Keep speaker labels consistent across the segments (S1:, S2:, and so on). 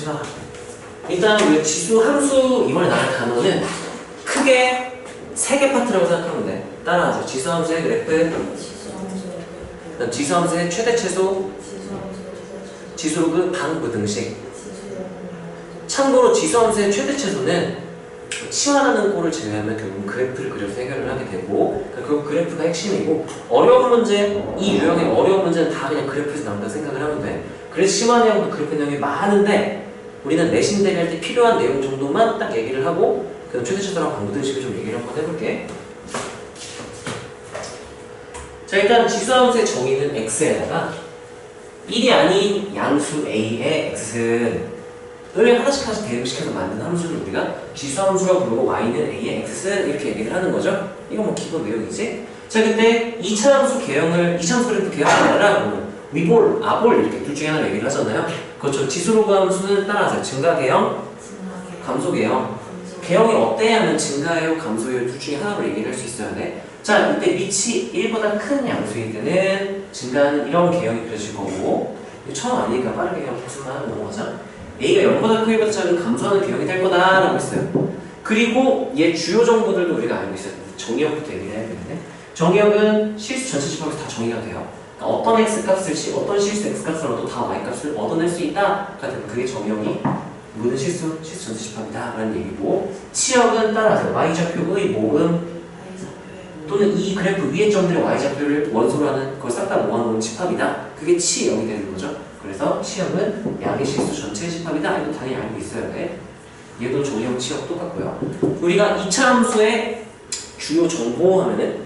S1: 봅시다. 일단 이 지수 함수 이번에 나올 단어는 크게 3개 파트라고 생각하면 돼. 따라하죠. 지수 함수의 그래프, 지수 함수의 최대 최소, 지수 로그 방부등식. 참고로 지수 함수의 최대 최소는 치환하는 꼴을 제외하면 결국 그래프를 그려서 해결을 하게 되고, 그 그래프가 핵심이고, 어려운 문제, 이 유형의 어려운 문제는 다 그냥 그래프에서 나온다고 생각을 하면 돼. 그래서 심화 내용도 그래프 내용이 많은데 우리는 내신 대비할 때 필요한 내용 정도만 딱 얘기를 하고, 그다음 최대 최소랑 방부등식을 좀 얘기를 한번 해볼게. 자, 일단 지수함수의 정의는 x에다가 1이 아닌 양수 a의 x는 을 하나씩 대응시켜서 만든 함수를 우리가 지수함수라고 부르고 y는 a의 x는 이렇게 얘기를 하는 거죠. 이건 뭐 기본 내용이지. 자, 근데 2차 함수 개형을 2차 함수 그래프 개형을 하라 위볼, 아볼 이렇게 둘 중에 하나 얘기를 하잖아요. 그렇죠. 지수로그 함수는 따라서 증가 개형, 감소 개형. 개형이 어때야 하면 증가해요, 감소해요 둘 중에 하나로 얘기를 할 수 있어야 돼. 자, 이때 밑이 1보다 큰 양수일 때는 증가하는 이런 개형이 그려질 거고, 처음 아니니까 빠르게 그냥 복습만 하고 넘어가자. A가 0보다 크기보다 작은 감소하는 개형이 될 거다라고 했어요. 그리고 얘 주요 정보들도 우리가 알고 있어요. 정의역부터 얘기를 해야 되는데, 정의역은 실수 전체 집합에서 다 정의가 돼요. 그러니까 어떤 x값을 어떤 실수 x값을 얻어도 다 y값을 얻어낼 수 있다 같은, 그게 정의역이 모든 실수 전체 집합이다 라는 얘기고, 치역은 따라서 y좌표의 모음 또는 이 그래프 위의 점들의 y좌표를 원소로 하는 그걸 싹 다 모아놓은 집합이다. 그게 치역이 되는 거죠. 그래서 치역은 양의 실수 전체의 집합이다. 이거 당연히 알고 있어야 돼. 얘도 정의역 치역 똑같고요. 우리가 2차 함수의 주요 정보 하면은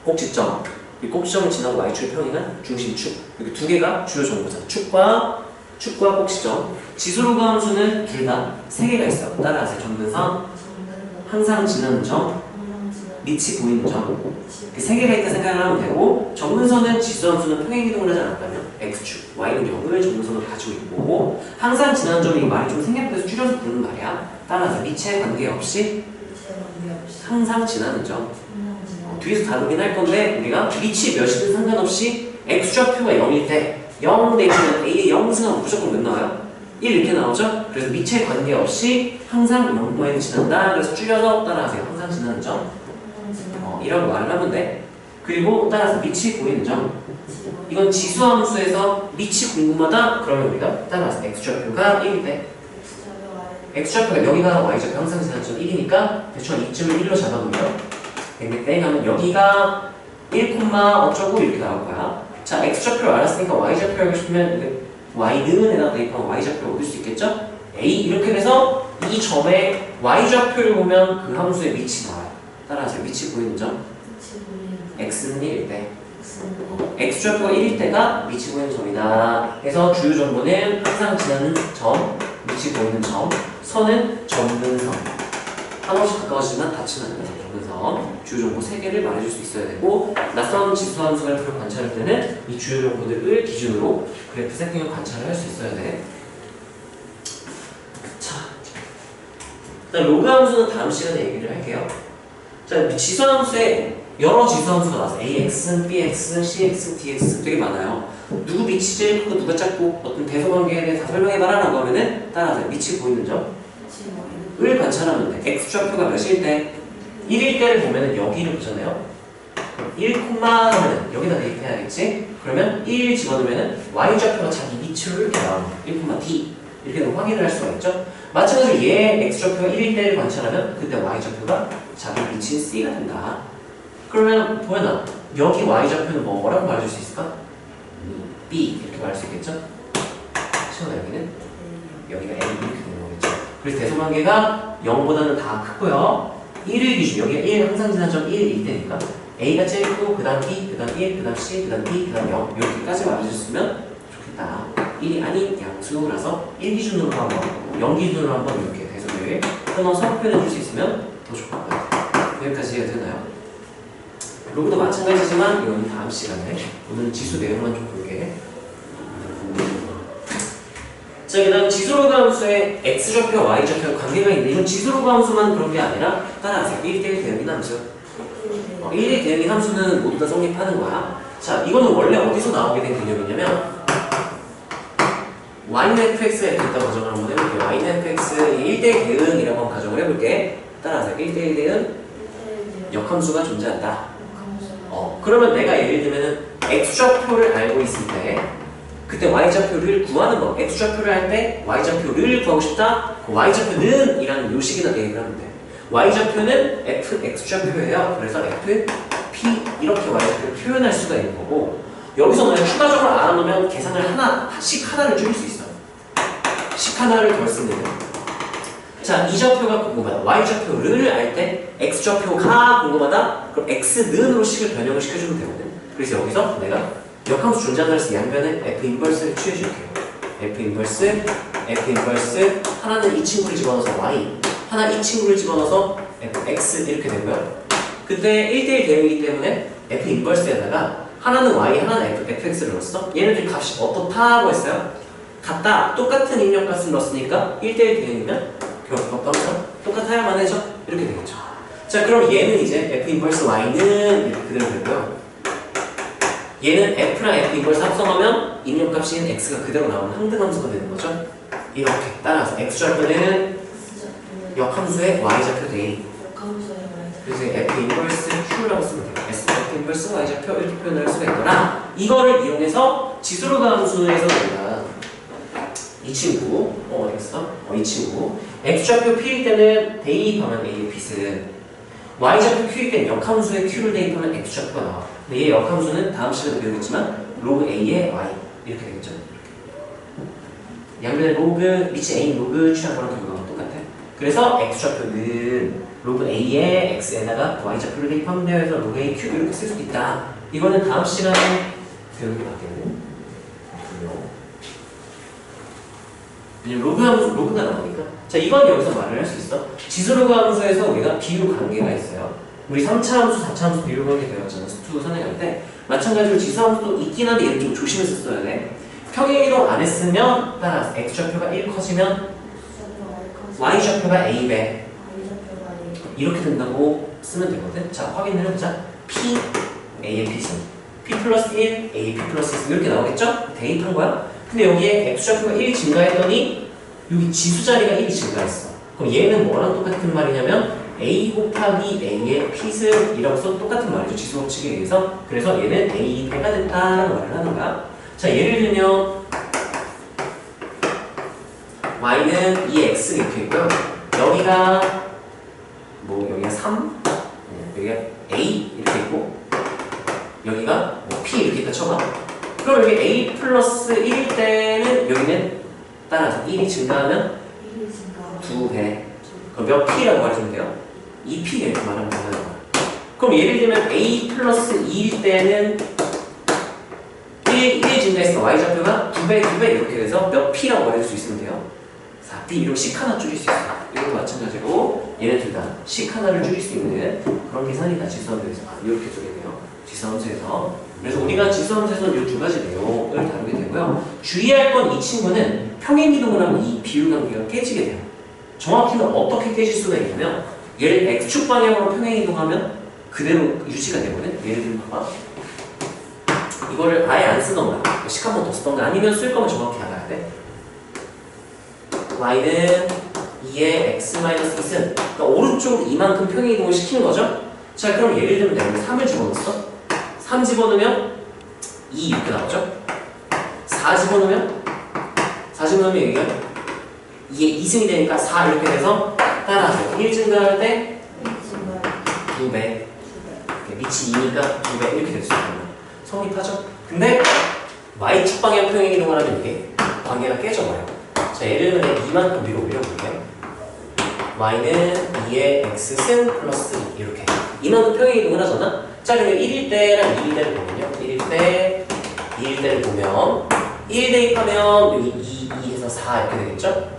S1: 꼭지점, 이 꼭지점을 지나고 y축을 평행한 중심축, 이렇게 두 개가 주요 정보잖아. 축과 꼭지점. 지수로그 함수는 둘 다 3개가 있어. 따라하세요. 점근선, 항상 지나는 점, 밑이 보이는 점. 3개가 있다 생각을 하면 되고, 점근선은 지수함수는 평행이동을 하지 않았다면 x축, y는 0을 점근선으로 가지고 있고, 항상 지나는 점이 말이 좀 생략돼서 줄여서 부르는 말이야. 따라서 밑에 관계없이 항상 지나는 점. 뒤에서 다루긴 할 건데, 우리가 밑이 몇이든 상관없이 x좌표가 0일 때 0 대신에 a의 0승하면 무조건 몇 나와요? 1 이렇게 나오죠? 그래서 밑에 관계없이 항상 0에 지난다. 그래서 줄여서 따라하세요. 항상 지나는 점. 이런 말을 하면 돼. 그리고 따라서 밑이 보이는 점. 이건 지수함수에서 밑이 궁금하다? 그러면 우리가 따라서 x좌표가 1일 때, x좌표가 여기가 y좌표 항상 지나는 점 1이니까 대충 이쯤을 1로 잡아놓으면 땡땡땡 하면 여기가 1, 어쩌고 이렇게 나올 거야. 자, x좌표를 알았으니까 y좌표 하고 싶으면 y는에다 대입하면 y좌표를 얻을 수 있겠죠? a 이렇게 돼서 이 점의 y좌표를 보면 그 함수의 밑이 나와요. 따라서 밑이 보이는 점 x는 1일 때, x좌표가 1일 때가 밑이 보이는 점이다. 그래서 주요 정보는 항상 지나는 점, 밑이 보이는 점, 선은 점근선. 한없이 가까워지면 닫히는 점근선. 주요 정보 3개를 말해줄 수 있어야 되고, 낯선 지수함수 그래프를 관찰할 때는 이 주요 정보들을 기준으로 그래프 세팅을 관찰을 할 수 있어야 돼. 자, 로그 함수는 다음 시간에 얘기를 할게요. 자, 지수함수에 여러 지수함수가 나와서 ax, bx, cx, dx 되게 많아요. 누구 밑이 제일 크고 누가 작고 어떤 대소관계에 대해서 설명해봐라 라고 하면은 따라서 밑이 보이는 점을 관찰하면 돼. x좌표가 몇일 때? 1일 때를 보면은 여기를 보잖아요. 1, 하면은 여기다 대입해야겠지? 그러면 1 집어넣으면은 y좌표가 자기 밑으로 이렇게 나오는 1, d 이렇게 확인을 할 수가 있죠. 마찬가지로 얘 x좌표가 1일 때를 관찰하면 그때 y좌표가 자기 위치인 c가 된다. 그러면 보현아, 여기 y좌표는 뭐라고 말해줄 수 있을까? b 이렇게 말할 수 있겠죠? 시원아, 여기가 a 이렇게 되는 거겠죠. 그래서 대소관계가 0보다는 다 크고요. 1을 기준, 여기가 1 항상 지난 점 1일 때니까 a가 제일 크고 그 다음 b, 그 다음 1, 그 다음 c, 그 다음 d, 그 다음 0 이렇게까지 말해줬으면 좋겠다. 1이 아닌 양수라서 1 기준으로 한번, 0 기준으로 한번 이렇게 대소를 끊어서 표현해줄 수 있으면 더 좋을 것 같아요. 여기까지 이해가 되나요? 로그도 마찬가지지만 이건 다음 시간에, 오늘은 지수 내용만 좀 볼게. 자, 그 다음 지수로그 함수에 x좌표와 y좌표 관계가 있는데, 이건 지수로그 함수만 그런 게 아니라 따라하세요. 1대1 대응인 함수. 1대1 대응인 함수는 모두 다 성립하는 거야. 자, 이거는 원래 어디서 나오게 된 개념이냐면 y는 fx가 이렇게 있다고 가정을 한번 해볼게요. y는 fx 1대1 대응이라고 한번 가정을 해볼게. 따라서 1대1 대응 역함수가 존재한다. 그러면 내가 예를 들면은 x좌표를 알고 있을 때 그때 y좌표를 구하는 거. x좌표를 할 때 y좌표를 구하고 싶다. 그 y좌표는 이라는 요식이나 대입을 하면 돼. y좌표는 x좌표예요. 그래서 f, p 이렇게 y좌표를 표현할 수가 있는 거고 여기서 너네 추가적으로 알아놓으면 계산을 하나를 줄일 수 있어. 식 하나를 덜 쓰는 거. 자, 이 좌표가 궁금하다. y좌표를 알 때 x좌표가 궁금하다. 그럼 x는으로 식을 변형을 시켜주면 되거든. 그래서 여기서 내가 역함수 존재한다 해서 양변에 f 인버스를 취해줄게요. f 인버스 하나는 이 친구를 집어넣어서 y 하나 이 친구를 집어넣어서 fx 이렇게 되고요. 그때 1대1 대응이기 때문에 f 인버스에다가 하나는 y 하나는 fx를 넣었어. 얘네들 값이 어떻다고 했어요? 같다. 똑같은 입력값을 넣었으니까 1대1 대응이면 결합값과 똑같아야만 해죠. 이렇게 되겠죠. 자, 그럼 얘는 이제 f 인버스 y는 이렇게 그대로 되고요. 얘는 f랑 f 인버스 합성하면 입력값인 x가 그대로 나오는 항등함수가 되는 거죠. 이렇게 따라서 x좌표는 역함수의 y좌표 대입. 그래서 f 인버스 q라고 쓰면 돼요. f 인버스 y좌표 이렇게 표현할 수가 있더라. 이거를 이용해서 지수로가 함수에서 우리가 이 친구 어디 있어? 이 친구 x좌표 p일 때는 대입하면 a의 p은 y좌표 q일 때는 역함수의 q를 대입하면 x좌표가 나와. 근데 얘 역함수는 다음 시간에 배우겠지만 로그 a의 y 이렇게 되겠죠. 양변의 로그 미치 a 로그 취한 거랑 결과가 똑같아. 그래서 x좌표는 로그 a의 x에다가 y좌표를 대입하면 돼요. 해서 로그 a q 이렇게 쓸 수 있다. 이거는 다음 시간에 배우게 바뀌는 왜냐면 로그가 나오니까. 자, 이건 여기서 말을 할 수 있어. 지수로그 함수에서 우리가 비율 관계가 있어요. 우리 3차 함수, 4차 함수 비율 관계 배웠잖아. 스투 선행할 때. 마찬가지로 지수 함수도 있긴 한데 얘를 좀 조심해서 써야 돼. 평행이동 안 했으면 따라서 x좌표가 1 커지면 y좌표가 a배 이렇게 된다고 쓰면 되거든. 자, 확인을 해보자. p, a의 p는 p 플러스 1, a, p 플러스 1 이렇게 나오겠죠? 대입한 거야. 근데 여기에 x좌표가 1 증가했더니 여기 지수 자리가 1이 증가했어. 그럼 얘는 뭐랑 똑같은 말이냐면 a 곱하기 a의 p승이라고 써도 똑같은 말이죠. 지수 법칙에 의해서. 그래서 얘는 a배가 됐다라는 말을 하는 거야. 자, 예를 들면 y는 2x 이렇게 있고요. 여기가 여기가 3, 여기가 a 이렇게 있고 여기가 p 이렇게 있다 쳐봐. 그럼 여기 a 플러스 1일 때는 여기는 따라서 1이 증가하면 2배. 그럼 몇 p라고 말해주면 돼요? 2p 이렇게 말하면 되는 거야. 그럼 예를 들면 a 플러스 2일 때는 1이 증가했으니까 y좌표가 2배 이렇게 돼서 몇 p라고 말해줄 수 있으면 돼요? 4p. 이런 식 하나 줄일 수 있어요. 이것도 마찬가지로 얘네 둘 다 식 하나를 줄일 수 있는 그런 계산이 다 지수함수에서 이렇게 쪼개네요. 지수함수에서. 그래서 우리가 지수함수에서는 이 두 가지 내용을 다루게 되고요. 주의할 건 이 친구는 평행이동을 하면 이 비율 관계가 깨지게 돼요. 정확히는 어떻게 깨질 수가 있냐면 얘를 x축 방향으로 평행이동하면 그대로 유지가 되거든. 예를 들면 봐봐. 이거를 아예 안 쓰던가 식 한 번 더 쓰던가 아니면 쓸 거면 정확히 알아야 돼. y는 2의 x-1은 그러니까 오른쪽으로 이만큼 평행이동을 시키는 거죠. 자, 그럼 예를 들면 내가 3을 집어넣었어. 3 집어넣으면 2 이렇게 나오죠. 4 집어넣으면 여기가 2의 2승이 되니까 4 이렇게 돼서 따라서 1 증가할 때 2배 밑이 2니까 2배 이렇게 될 수 있거든요. 성립하죠? 근데 y축 방향 평행이동을 하면 이게 관계가 깨져버려요. 자, 예를 들면 이만큼 위로 올려볼게요. y는 2의 x승 플러스 2 이렇게 이만큼 평행이동을 하잖아. 자, 그러면 1일 때랑 2일 때를 보면요. 1일 때, 2일 때를 보면 1 대입하면 여기 2 해서 4 이렇게 되겠죠?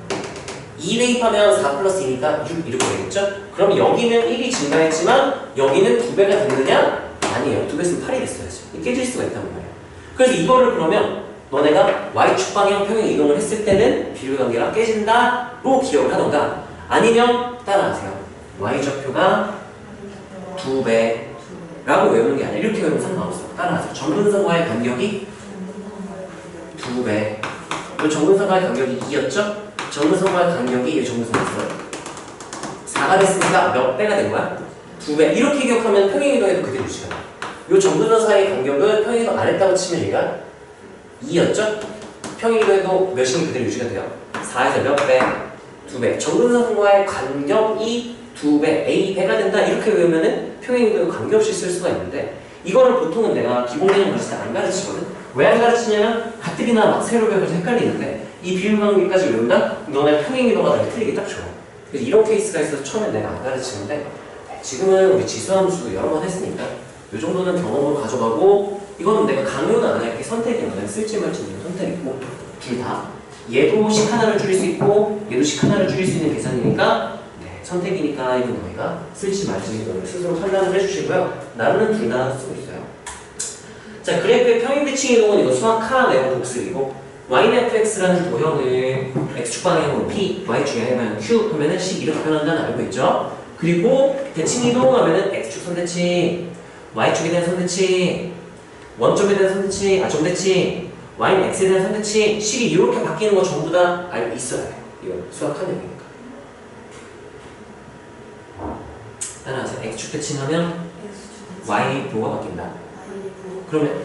S1: 2 대입하면 4 플러스 2니까 6 이렇게 되겠죠? 그럼 여기는 1이 증가했지만 여기는 2배가 됐느냐? 아니에요. 2배 쓰면 8이 됐어야지. 깨질 수가 있단 말이에요. 그래서 이거를 그러면 너네가 y축 방향 평행 이동을 했을 때는 비율 관계가 깨진다로 기억을 하던가 아니면 따라하세요. y좌표가 2배라고 외우는 게 아니라 이렇게 외우면 상관없어요. 따라하세요. 점근선과의 간격이 2배 이 정근선과의 간격이 2였죠? 정근선과의 간격이 이 정근선이었어요. 4가 됐으니까 몇 배가 된 거야? 2배. 이렇게 기억하면 평행이동에도 그대로 유지가 돼. 이 정근선 사이의 간격은 평행이동 안 했다고 치면 얘가 2였죠? 평행이동에도 몇이 그대로 유지가 돼요? 4에서 몇 배? 2배. 정근선과의 간격이 2배, A배가 된다. 이렇게 외우면은 평행이동에 관계없이 쓸 수가 있는데 이거를 보통은 내가 기본 개념 가르칠 때 안 가르치거든? 왜 안 가르치냐면 가뜩이나 막 새로 배워서 헷갈리는데 이 비율관계까지 외운다? 너네 평행이동과 다르게 틀리기 딱 좋아. 그래서 이런 케이스가 있어서 처음에 내가 안 가르치는데 지금은 우리 지수함수 여러 번 했으니까 이 정도는 경험으로 가져가고 이거는 내가 강요는 안 할게. 선택이야. 내가 쓸지 말지 는 선택이고 둘 다 얘도 식 하나를 줄일 수 있고 얘도 식 하나를 줄일 수 있는 계산이니까 선택이니까 이건 너희가 쓸지 말지 너희 스스로 판단을 해주시고요. 나는 둘 다 쓰고 있어요. 자, 그래프의 평행대칭 이동은 이거 수학하 내용 복습이고 yfx라는 도형을 x축 방향으로 p, y축 방향으로 q 하면은 식 이렇게 표현한다는 알고 있죠? 그리고 대칭 이동하면은 x축 선대칭, y축에 대한 선대칭, 원점에 대한 선대칭, 점대칭, y는 x에 대한 선대칭, 식이 이렇게 바뀌는 거 전부 다 알고 있어야 돼. 이거 수학하 내용이니까. 따라서 x축 대칭하면 y 부호가 바뀐다. 그러면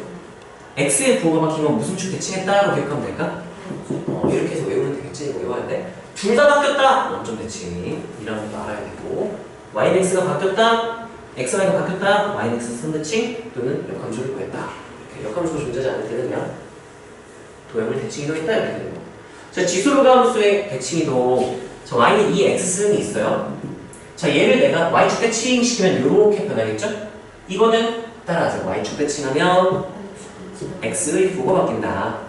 S1: x의 부호가 바뀐 건 무슨 축 대칭했다로 기억하면 될까? 이렇게 해서 외우면 되겠지? 이거 외워야 돼. 둘 다 바뀌었다! 원점 대칭이라는 것도 알아야 되고 y는 x가 바뀌었다, xy가 바뀌었다, y는 x 선대칭 또는 역함수를 구했다. 이렇게 역함수가 존재하지 않을 때는 그냥 도형을 대칭이동했다 이렇게 되는 거. 자, 지수로가함수의 대칭이동. 자, y는 이 x승이 있어요. 자, 얘를 내가 y축 대칭 시키면 이렇게 변하겠죠? 이거는 따라하죠. y축 대칭하면 x의 부호가 바뀐다.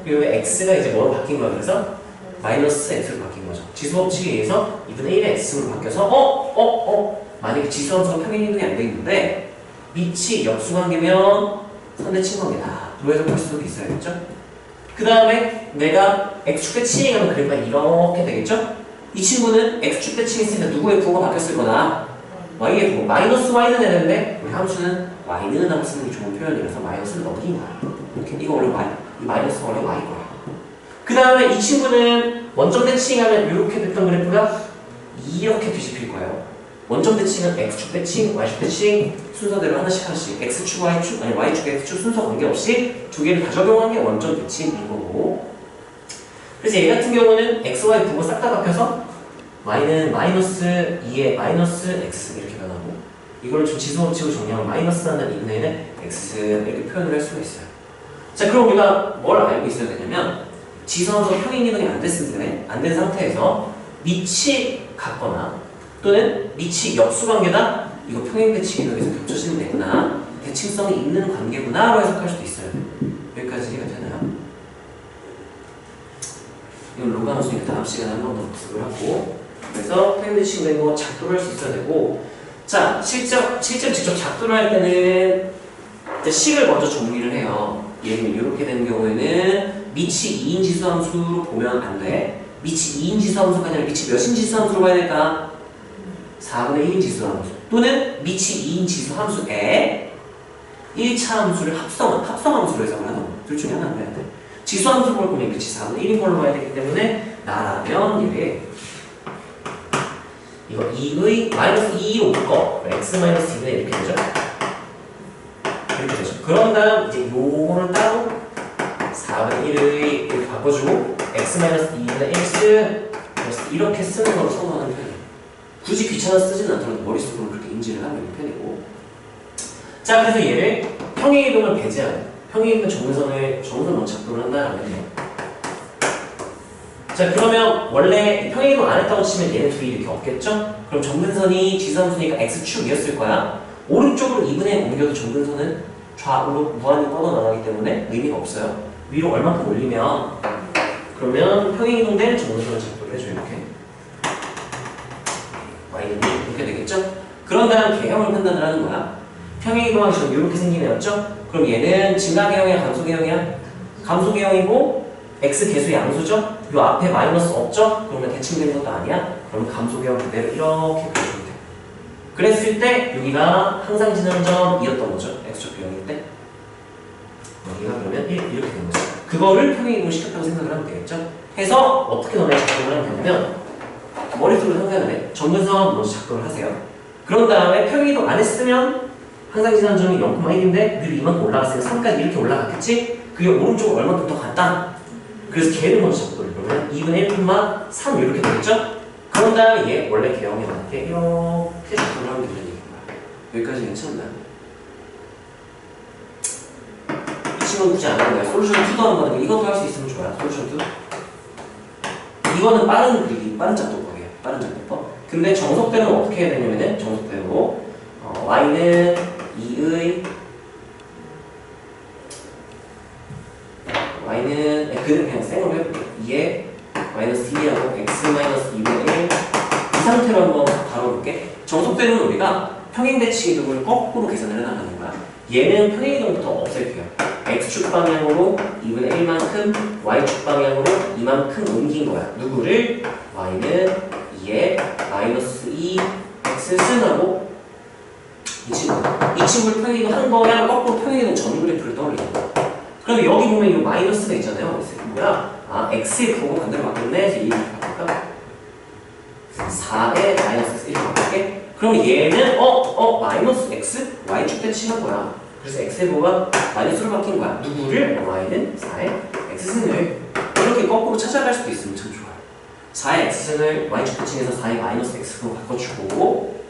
S1: 그리고 x가 이제 뭐로 바뀐 거야? 그래서 마이너스 x로 바뀐 거죠. 지수법칙에 의해서 2분의 1의 x로 바뀌어서 만약에 지수함수가 평행이동이 안 돼 있는데 밑이 역수관계면 선대칭 관계다. 로 해석할 수도 있어야겠죠? 그 다음에 내가 x축 대칭이 가면 그래프가 이렇게 되겠죠? 이 친구는 x축 대칭이 있으니까 누구의 부호가 바뀌었을 거다? y의 부호. 마이너스 y는 되는데 우리 함수는 y는 하고 쓰는 게 좋은 표현이라서 마이너스를 넣어드린 거야. 이렇게 이거 원래 y, 이 마이너스가 원래 y고요. 그 다음에 이 친구는 원점 대칭하면 이렇게 됐던 그래프가 이렇게 뒤집힐 거예요. 원점 대칭은 x축 대칭, y축 대칭 순서대로 하나씩 x축, y축, 아니 y축, x축 순서 관계없이 두 개를 다 적용한 게 원점 대칭인 거고. 그래서 얘 같은 경우는 x, y 부호가 싹 다 바뀌어서 y는 마이너스 2에 마이너스 x 이렇게 변하고 이걸 좀 지수법칙으로 정리하면 마이너스 하는 2분의 1에 x 이렇게 표현을 할 수가 있어요. 자, 그럼 우리가 뭘 알고 있어야 되냐면 지수함수가 평행이동이 안 됐을 안 된 상태에서 밑이 같거나 또는 밑이 역수관계다? 이거 평행대칭이동에서 겹쳐지는 애구나, 대칭성이 있는 관계구나 라고 해석할 수도 있어요. 여기까지 이해가 되나요? 이건 로가노스니까 다음 시간에 한 번 더 복습을 하고 그래서 평행대칭 된 거 작도를 할 수 있어야 되고 자, 실제 직접 작도를 할 때는 식을 먼저 정리를 해요. 예를 들면 이렇게 되는 경우에는 밑이 2인 지수함수로 보면 안 돼. 밑이 2인 지수함수가 아니라 밑이 몇인 지수함수로 봐야 될까? 4분의 1인 지수함수 또는 밑이 2인 지수함수에 1차 함수를 합성함수로 해석을 하던 둘 중에 하나를 해야 돼. 지수함수를 볼 거면 밑이 4분의 1인 걸로 봐야 되기 때문에 나라면 이게 이거 2의 마이너스 2 올 거 x 마이너스 2분의 이렇게 되죠? 이렇게 되죠. 그런 다음 이제 요거를 따로 4분의 1의 이렇게 바꿔주고 x 마이너스 2분의 1스 이렇게 쓰는 걸로 선호하는 편이에요. 굳이 귀찮아서 쓰지는 않더라도 머릿속으로 그렇게 인지를 하는 편이고. 자, 그래서 얘를 평행이동을 배제하는 평행이동 정근선으로 작동을 한다라면 자, 그러면 원래 평행이동 안 했다고 치면 얘네 둘이 이렇게 없겠죠? 그럼 정근선이 지수함수니까 x축이었을 거야. 오른쪽으로 2분의 옮겨도 정근선은 좌우로 무한히 뻗어나가기 때문에 의미가 없어요. 위로 얼마큼 올리면 그러면 평행이동된 정근선을 작동을 해줘요. 이렇게 y는 이렇게 되겠죠? 그런 다음 개형을 판단을 하는 거야. 평행이동하기 전에 이렇게 생긴 애였죠? 그럼 얘는 증가개형이야 감소개형이야? 감소개형이고 x 개수 양수죠? 요 앞에 마이너스 없죠? 그러면 대칭된 것도 아니야? 그러면 감소개형 그대로 이렇게 그려주면 돼. 그랬을 때 여기가 항상 지나는 점이었던 거죠. x축 개형일 때 여기가 그러면 1 이렇게 된 거죠. 그거를 평행이동을 시켰다고 생각을 하면 되겠죠? 해서 어떻게 너네 작동을 하면 되냐면 머릿속으로 상상을 해. 정근선 먼저 작동을 하세요. 그런 다음에 평행이동 안 했으면 항상 지난 점이 0,1인데 늘 이만큼 올라갔으니까 3까지 이렇게 올라갔겠지? 그게 오른쪽으로 얼마큼 더 갔다? 그래서 걔를 먼저 작동을 해. 그러면 2분의 1,3 이렇게 되겠죠? 그런 다음에 얘 원래 개형에 맞게 이렇게 작동을 하면 된다는 얘기인 거야. 여기까지 괜찮나요? 이 친구는 굳이 안 하는 거야. 솔루션 2도 하는 거니까 이것도 할 수 있으면 좋아요. 솔루션 2. 이거는 빠른 그리기, 빠른 작동법이에요. 빠른 작동법. 근데 정석대로는 어떻게 해야 되냐면은 정석대로 y는 2의 y는 그냥 생으로 해볼게요. 2의 마이너스 2하고 x 마이너스 2분의 1 이 상태로 한번 다뤄볼게. 정석대로는 우리가 평행대칭 이동을 거꾸로 계산을 해나가는 거야. 얘는 평행이동부터 없앨게요. x축 방향으로 2분의 1만큼 y축 방향으로 이만큼 옮긴 거야. 누구를? y는 2에 마이너스 2 x 승하고 이 친구를 평행이동 한 거야. 거꾸로 평행이동 전 그래프를 떠올리는 거야. 그럼 여기 보면 이 마이너스가 있잖아요. 뭐야? 아, x의 부호가 반대로 바뀌었네. 그래서 이렇게 바꿀까? 4에 마이너스 x 이렇게 바꿀게. 그럼 얘는 마이너스 x? y축 대칭한 거야. 그래서 x의 부호가 마이너스로 바뀐 거야. 누구를? y는 4의 x승을 이렇게 거꾸로 찾아갈 수도 있으면 참 좋아요. 4의 x승을 y축 대칭해서 4의 마이너스 x로 바꿔주고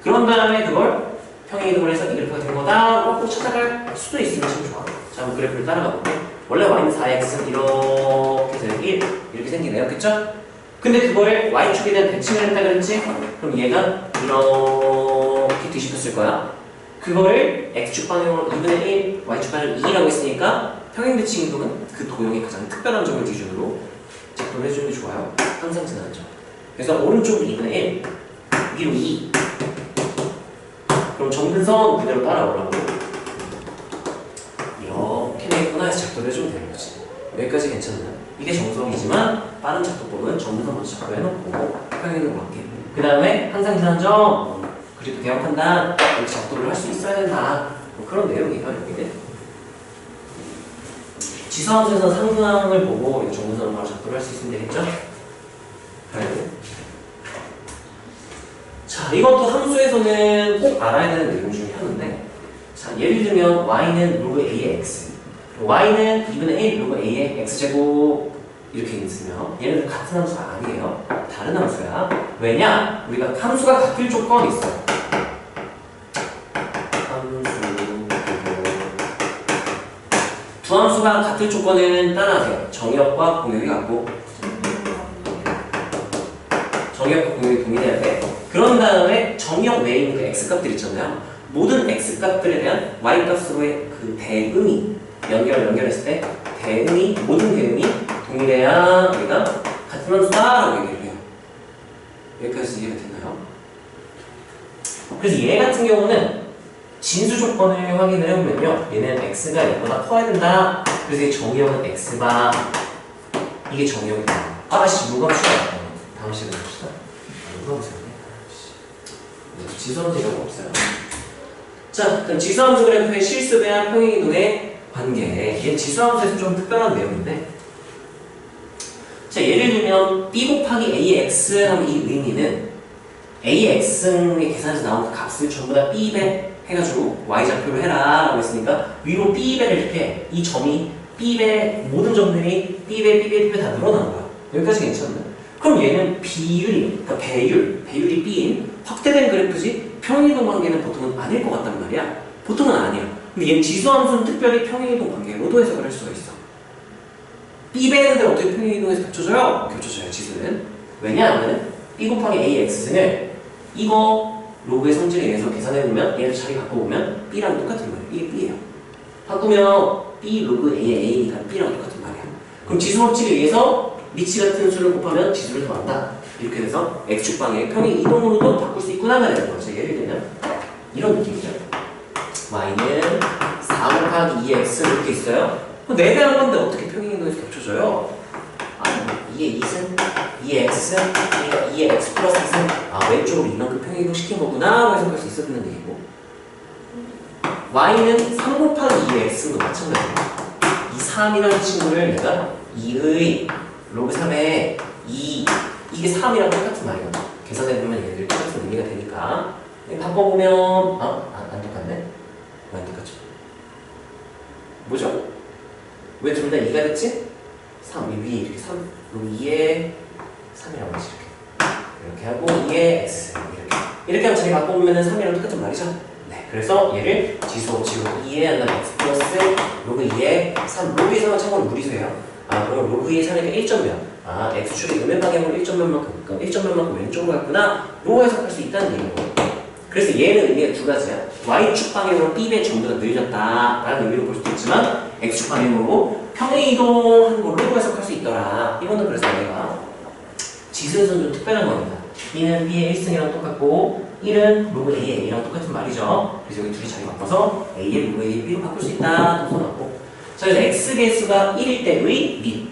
S1: 그런 다음에 그걸 평행이동을 해서 이 그래프가 된 거다. 거꾸로 찾아갈 수도 있으면 참 좋아. 자, 한번 그래프를 따라가 볼게. 원래 y는 4x는 이렇게 되는 1 이렇게 생기네요. 그쵸? 근데 그걸 y축에 대한 대칭을 했다 그랬지? 그럼 얘가 이렇게 뒤집혔을 거야. 그거를 x축 방향으로 2분의 1, y축 방향으로 2라고 했으니까 평행대칭 이동은 그 도형의 가장 특별한 점을 기준으로 작동을 해주는 게 좋아요. 항상 지나는 점. 그래서 오른쪽은 2분의 1, 위로 2. 그럼 정근선 그대로 따라오라고 이렇게 되겠구나 해서 작동을 해주면 되는 거지. 여기까지 괜찮나요? 이게 정석이지만 빠른 작동법은 정근선 먼저 작동해놓고 평행이동 맞게. 그 다음에 항상 지나는 점, 그리고 대형 판단 이렇게 작동을 할 수 있어야 된다. 뭐 그런 내용이에요. 여기는 지수함수에서 상수항을 보고 정근선을 바로 작동을 할 수 있으면 되겠죠? 자, 이것도 함수에서는 꼭 알아야 되는 내용 중에 하나인데, 자, 예를 들면 y는 로그 a의 x, y는 2분의 1 로그 a의 x제곱 이렇게 있으면 얘는 같은 함수가 아니에요. 다른 함수야. 왜냐? 우리가 함수가 같을 조건이 있어요. 두 함수가 같을 조건은 따라하세요. 정역과 공역이 같고 정역과 공역이 동일해야 돼. 그런 다음에 정역 내에 있는 그 x값들 있잖아요. 모든 x값들에 대한 y값으로의 그 대응이 연결했을 때 대응이 모든 대응이 동일해야 우리가 같은 함수다라고 얘기를 해요. 여기까지 이해가 됐나요? 그래서 얘 같은 경우는 진수 조건을 확인을 해보면요. 얘는 x가 얘보다 커야 된다. 그래서 이 정의역은 x바. 이게 정의역이다. 아씨, 누가 추가했다. 다음 시간에 봅시다. 누가 보세요. 지수함수 이런 거 없어요. 자, 그럼 지수함수 그래프의 실수배와 평행이동의 관계. 얘는 지수함수에서 좀 특별한 내용인데. 자, 예를 들면 b 곱하기 ax 하면 이 의미는 ax의 계산에서 나온 그 값을 전부 다 b배 해가지고 y좌표로 해라 라고 했으니까 위로 b배를 이렇게 이 점이 b배 모든 점들이 b배 다 늘어나는 거야. 여기까지 괜찮나요? 그럼 얘는 비율이 그러니까 배율이 b인 확대된 그래프지 평행이동 관계는 보통은 아닐 것 같단 말이야. 보통은 아니야. 근데 얘는 지수함수는 특별히 평행이동 관계로도 해석을 할 수가 있어. b배는데 어떻게 평행이동에서 겹쳐져요? 겹쳐져요. 지수는. 왜냐하면 b 곱하기 ax승을 이거 로그의 성질에 의해서 계산해보면 얘를 자리 바꿔보면 b랑 똑같은 거예요. 이게 b예요. 바꾸면 b 로그 a의 a니까 b랑 똑같은 말이야. 그럼 지수 법칙에 의해서 리치 같은 수를 곱하면 지수를 더한다. 이렇게 돼서 x축 방향의 평행 이동으로도 바꿀 수 있구나가 되는 거죠. 예를 들면 이런 느낌이죠. y는 4 곱하기 2x 이렇게 있어요. 그럼 4배한 건데 어떻게 평행 이동에서 겹쳐져요? 아, 2의 2승, 2의 x승, 2의 x 플러스 2승. 아, 왼쪽으로 이만큼 평행 이동 시킨 거구나 라고 해석할 수 있었는 얘기고, y는 3 곱하기 2의 x도 마찬가지예요. 이 3이라는 친구를 내가 2의 로그 3에 2 이게 3이랑 똑같은 말이야. 계산해보면 얘네들이 똑같은 의미가 되니까 바꿔보면 안 똑같네? 왜 안 똑같죠? 뭐죠? 왜 둘 다 2가 됐지? 3, 이 위에 이렇게 3 로그 2에 3이라고 하지 이렇게 하고 2에 x 이렇게 하면 자기 바꿔보면 3이랑 똑같은 말이죠? 네, 그래서 얘를 지수법칙으로 2에 한 다음에 x 플러스 로그 2에 3 로그 2에 3은 참고로 무리수예요. 그럼 로그 2에 3이니까 1.몇 x축이 음의 방향으로 1.몇만큼 그럼 1.몇만큼 왼쪽으로 갔구나 요거 해석할 수 있다는 얘기인 거예요. 그래서 얘는 의미가 두 가지야. y축 방향으로 b의 정도가 느려졌다 라는 의미로 볼 수도 있지만 x축 방향으로 평행이동한 걸로 해석할 수 있더라. 이거는 그래서 내가 지수에서는 좀 특별한 겁니다. b는 b의 1승이랑 똑같고 1은 로그 a의 a랑 똑같은 말이죠. 그래서 여기 둘이 자리 바꿔서 a의 로그 a의 b로 바꿀 수 있다 또 써놨고 자 그래서 x 개수가 1일 때의 및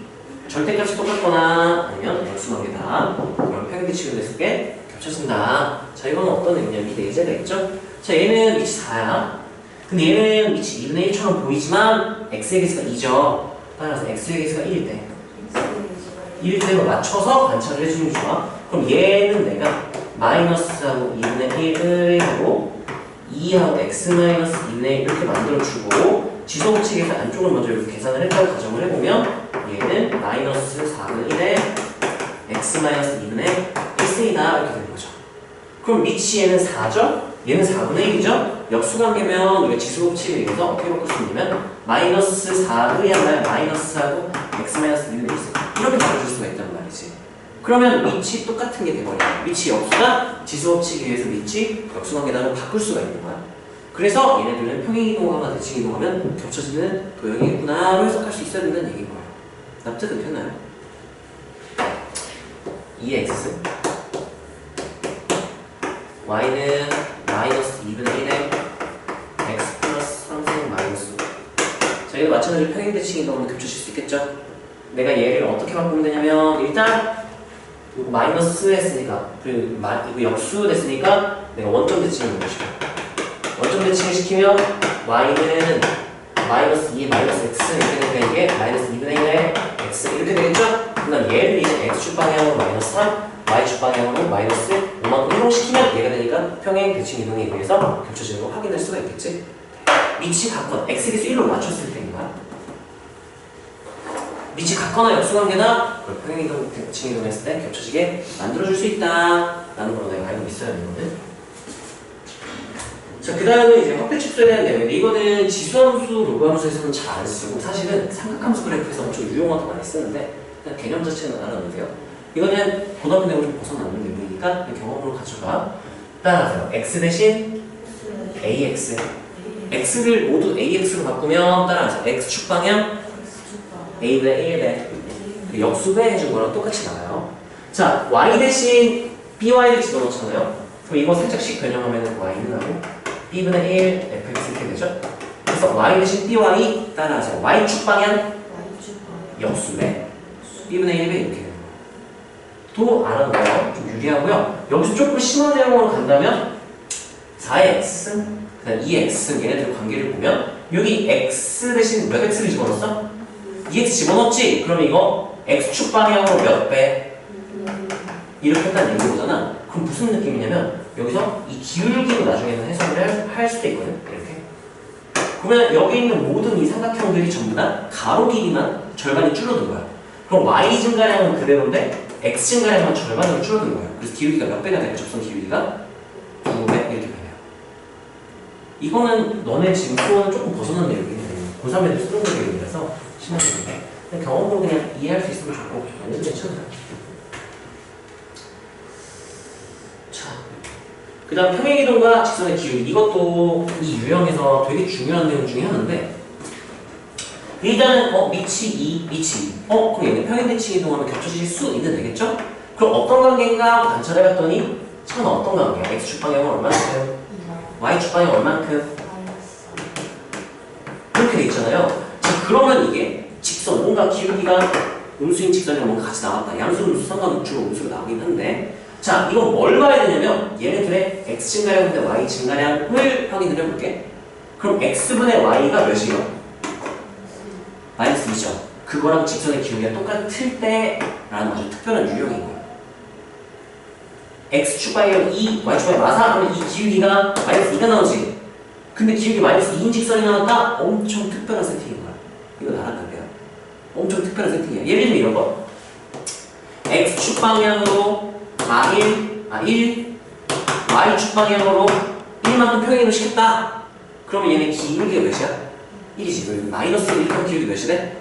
S1: 절대값이 똑같거나 아니면 역수관계다. 그럼 평행비치로 됐을 때 겹쳐진다. 자 이거는 어떤 의미냐 밑에 예제가 있죠? 자 얘는 위치 4야. 근데 얘는 위치 2분의 1처럼 보이지만 x의 개수가 2죠. 따라서 x의 개수가 1일 때 1일 때로 맞춰서 관찰을 해주는 게 좋아. 그럼 얘는 내가 마이너스하고 2분의 1을 하고 2하고 x 마이너스 2분의 1 이렇게 만들어주고 지수법칙에서 안쪽을 먼저 이렇게 계산을 했다고 가정을 해보면 얘는 마이너스 4분의 1에 x 마이너스 2분의 1승이다 이렇게 되는 거죠. 그럼 위치 얘는 4죠? 얘는 4분의 1이죠? 역수관계면 우리가 지수법칙에 의해서 어떻게 바꿀 수 있냐면 마이너스 4의 하나에 마이너스하고 x 마이너스 2분의 1승 이렇게 바꿔줄 수가 있단 말이지. 그러면 위치 똑같은 게 돼버려요. 위치 역수가 지수법칙에 의해서 위치 역수관계단으로 바꿀 수가 있는 거야. 그래서 얘네들은 평행이동하거나 대칭이동하면 겹쳐지는 도형이겠구나로 해석할 수 있어야 된다는 얘기인 거예요. 납득은 되나요? 2x y는 마이너스 2분의 1에 x 플러스 3승 마이너스 자 얘도 마찬가지로 평행대칭이동하면 겹쳐질 수 있겠죠? 내가 얘를 어떻게 바꾸면 되냐면 일단 이거 마이너스 했으니까 이거 역수 됐으니까 내가 원점 대칭을 넣어줄게. 원점 대칭을 시키면 y는 마이너스 2에 마이너스 x 이렇게 되니까 이게 마이너스 2분의 1에 x 이렇게 되겠죠? 그 다음 얘를 이제 x축 방향으로 마이너스 3 y축 방향으로 마이너스 5만큼 이동시키면 얘가 되니까 평행 대칭 이동에 의해서 겹쳐지는 걸 확인할 수가 있겠지? 위치 같거나 x계수 1로 맞췄을 때인가? 위치 같거나 역수관계나 평행 이동 대칭 이동했을 때 겹쳐지게 만들어줄 수 있다 라는 걸 내가 알고 있어야 되거든. 자, 그 다음은 이제 확대축소에 대한 내용인데 이거는 지수함수, 로그함수에서는 잘 안 쓰고 사실은 삼각함수 그래프에서 엄청 유용하게 많이 쓰는데 그냥 개념 자체는 알아놓으세요. 이거는 고등학교 내용 좀 벗어나는 내용이니까 경험으로 가져가. 따라하세요. x 대신 ax x를 모두 ax로 바꾸면 따라하세요. x축 방향 a분의 1배 역수배 해준 거랑 똑같이 나와요. 자, y 대신 by를 집어넣잖아요. 그럼 이거 살짝씩 변형하면 y는 하고 b분의 1 fx 이렇게 되죠? 그래서 y 대신 by 따라하세요. y축 방향 역수배 b분의 1배 이렇게 되는 거예요. 또 알아놓아요. 좀 유리하고요. 여기서 조금 심한 내용으로 간다면 4x 그 다음 2x 얘네들 관계를 보면 여기 x 대신 몇 x를 집어넣었어? 2x 집어넣었지? 그럼 이거 x축 방향으로 몇 배? 이렇게 했다는 얘기거잖아. 그럼 무슨 느낌이냐면 여기서 이 기울기로 나중에는 해석을 할 수도 있거든. 이렇게. 그러면 여기 있는 모든 이 삼각형들이 전부 다 가로 길이만 절반이 줄어든 거야. 그럼 y 증가량은 그대로인데 x 증가량은 절반으로 줄어든 거예요. 그래서 기울기가 몇 배가 되면 접선 기울기가 2배 이렇게 되네요. 이거는 너네 지금 수업은 조금 벗어난 내용이에요. 고3 애들 쓰는 내용이라서 신경 쓰는 게 경험으로 그냥 이해할 수 있으면 좋고 완전 괜찮아요. 자, 그 다음 평행이동과 직선의 기울기 이것도 이 유형에서 되게 중요한 내용 중에 하나인데 일단은 위치 2, 위치 2 그럼 얘는 평행대칭 이동하면 겹쳐질 수 있는 되겠죠? 그럼 어떤 관계인가 하고 관찰해봤더니 처음 어떤 관계야? x축 방향은 얼만큼? y축 방향 얼만큼? 이렇게 돼 있잖아요. 자, 그러면 이게 직선, 뭔가 기울기가 음수인 직선이랑 뭔가 같이 나왔다. 양수, 음수, 상관은 주로 음수로 나오긴 한데 자, 이건 뭘 봐야 되냐면 얘네들의 x 증가량인데 y 증가량을 확인을 해볼게. 그럼 x분의 y가 몇이에요? 마이너스 2죠. 그거랑 직선의 기울기가 똑같을 때라는 아주 특별한 유형인 거예요. x축 방향 2, y축 방향 마사 하면 이 기울기가 마이너스 2가 나오지. 근데 기울기 마이너스 2인 직선이 나왔다? 엄청 특별한 세팅인 거야. 이거 알았는데요. 엄청 특별한 세팅이야. 예를 들면 이런 거. x축 방향으로 1, y축 방향으로 1만큼 평행이동 시켰다. 그러면 얘네 기울기가 몇이야? 1이지. 마이너스 1 하면 기울기 몇이래?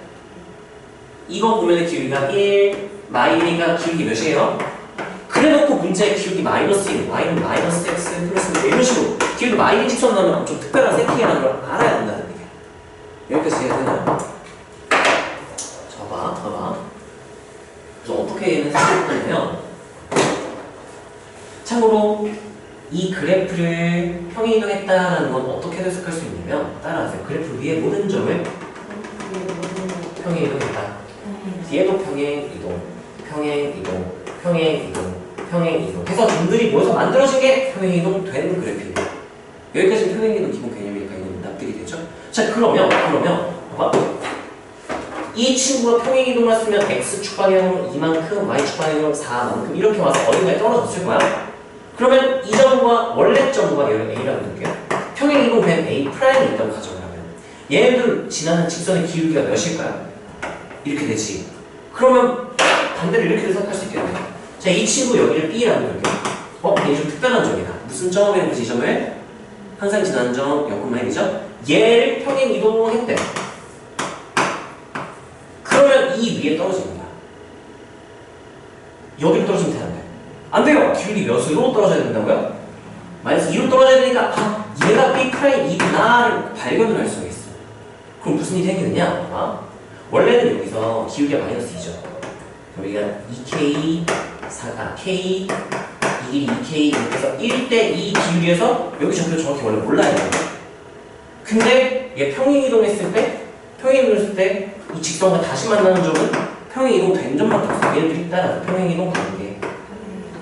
S1: 이거 보면 기울기가 1, 마이너스가 기울기 몇이에요? 그래놓고 문제의 기울기 마이너스 1, y는 마이너스 x 플러스 1 이런 식으로 기울기 마이너스 직선 나오면 엄청 특별한 세팅이라는 걸 알아야 된다는 얘기야. 여기까지 해야 되나요? 봐봐. 그래서 어떻게 얘는 생각할 거냐면, 참고로 이 그래프를 평행이동했다라는 건 어떻게 해석할 수 있냐면, 따라하세요. 그래프 위에 모든 점을 평행이동했다. 뒤에도 평행이동, 평행이동 해서 점들이 모여서 만들어진 게 평행이동 된 그래프예요. 여기까지는 평행이동 기본 개념이니까 이건 납득이 되죠? 자, 그러면 봐봐. 이 친구가 평행이동을 했으면 x축 방향으로 2만큼, y축 방향으로 4만큼 이렇게 와서 어딘가에 떨어졌을 거야. 그러면 이 점과 원래 점과 여기 a라고 볼게요. 평행이동 된 a''이 있다고 가정을 하면 얘네들 지나는 직선의 기울기가 몇일까요? 이렇게 되지. 그러면 반대로 이렇게 해석할 수 있겠네. 자, 이 친구 여기를 b라고 볼게요. 얘 좀 특별한 점이다. 무슨 점이라고 하지? 이 점을 항상 지나는 점 0,1이죠? 얘를 평행이동했대. 그러면 이 위에 떨어지는 거야. 여기로 떨어지면 되는데 안 돼요. 기울기 몇으로 떨어져야 된다고요? 마이너스 2로 떨어져야 되니까 얘가 B'이구나를 발견을 할 수가 있어. 그럼 무슨 일이 생기느냐? 원래는 여기서 기울기가 마이너스 2죠. 그럼 여기가 2K, K, 이 길이 2K 이렇게 해서 1대2 기울기에서 여기 점수를 정확히 원래 몰라야 돼요. 근데 얘 평행이동했을 때 이 직선과 다시 만나는 점은 평행이동 된 점밖에 없어. 얘네들이 따라서 평행이동 관계.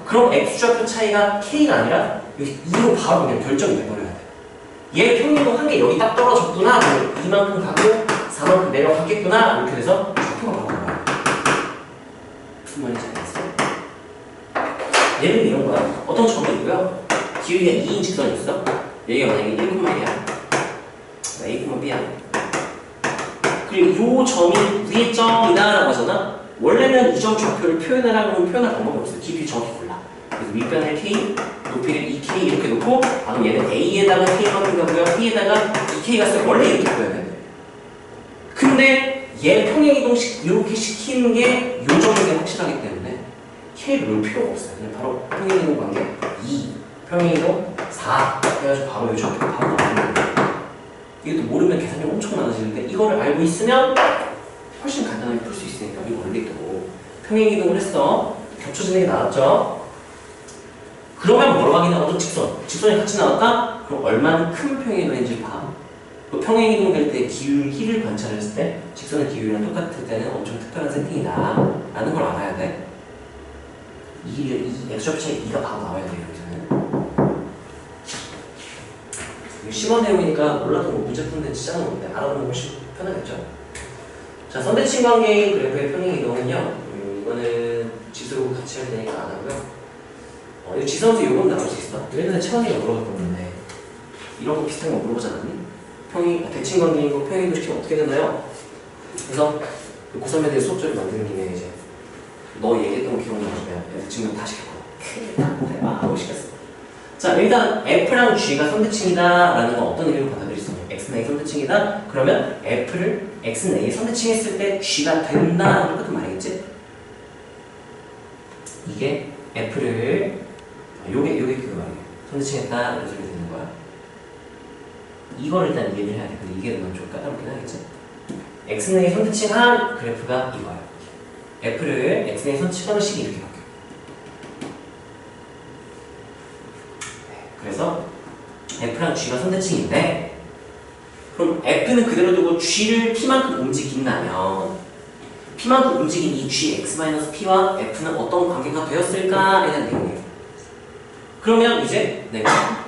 S1: 그럼 x좌표 차이가 k가 아니라 여기 2로 바로 그냥 결정이 돼버려야 돼. 얘 평행이동 한 개 여기 딱 떨어졌구나. 이만큼 가고 4만큼 내려가겠구나. 이렇게 돼서 좌표가 바꿔버려요. 무슨 말인지 알겠어? 얘는 이런 거야. 어떤 점이 있고요. 기울기가 2인 직선이 있어. 여기가 만약에 1,1이야. A, B야. 그리고 이 점이 위의 점이다라고 하잖아. 원래는 이 점 좌표를 표현하라고 하면 표현할 방법이 없어요. 깊이 정확히 몰라. 그래서 윗변을 K, 높이를 2K 이렇게 놓고 방금 얘는 A에다가 K만큼 가고요. B에다가 2K 갔을 원래 이렇게 표현해야 돼. 근데 얘 평행이동 이렇게 시키는 게 요 점이 확실하기 때문에 K를 넣을 필요가 없어요. 그냥 바로 평행이동 관계 2, 평행이동 4 해가지고 바로 요 좌표 바로 나오는 거예요. 이것도 모르면 계산이 엄청 많아지는데 이거를 알고 있으면 훨씬 간단하게 풀 수 있으니까 이 원리도 평행이동을 했어. 겹쳐지는 게 나왔죠. 그러면 뭐로 확인해? 어떤 직선이 같이 나왔다? 그럼 얼마만큼 평행이동인지 봐. 또 평행이동 될 때 기울기를 관찰했을 때 직선의 기울기랑 똑같을 때는 엄청 특별한 세팅이다 라는 걸 알아야 돼. 이 x좌표 차이 2가 바로 나와야 돼. 여기서는 시범 내용이니까 몰라도 문제 푸는데 진짜 하는 건데 알아보면 훨씬 편하겠죠. 자, 선대칭 관계인 그래프의 평행이동은요. 이거는 지수로 같이 해야 되니까 안 하고요. 이거 지수함수 요건 나올 수 있어. 예전에 채원이가 물어봤었는데 이런 거 비슷한 거 물어보지 않았니? 대칭 관계인 거 평행이동 시키면 어떻게 되나요? 그래서 고3에 대해 수업자를 만드는 김에 이제 너 얘기했던 거 기억나면 대칭 다시 했고 대박 멋있겠어. 자, 일단 F랑 G가 선대칭이다 라는 건 어떤 의미로 받아들일 수 있나요? X는 A 선대칭이다? 그러면 F를 X는 A 선대칭했을 때 G가 된다 똑같은 말이겠지? 이게 F를 요게 그거 말이에요. 선대칭했다 이런 소리 되는 거야. 이걸 일단 이해를 해야 돼. 근데 이게 너무 좀 까다롭긴 하겠지? X는 A 선대칭한 그래프가 이거야. F를 X는 A 선대칭하는 식이 이렇게 바뀌어. 그래서 F랑 G가 선대칭인데 그럼 F는 그대로 두고 G를 P만큼 움직인다면 P만큼 움직인 이 G, X-P와 F는 어떤 관계가 되었을까에 대한 내용이에요. 그러면 이제 내가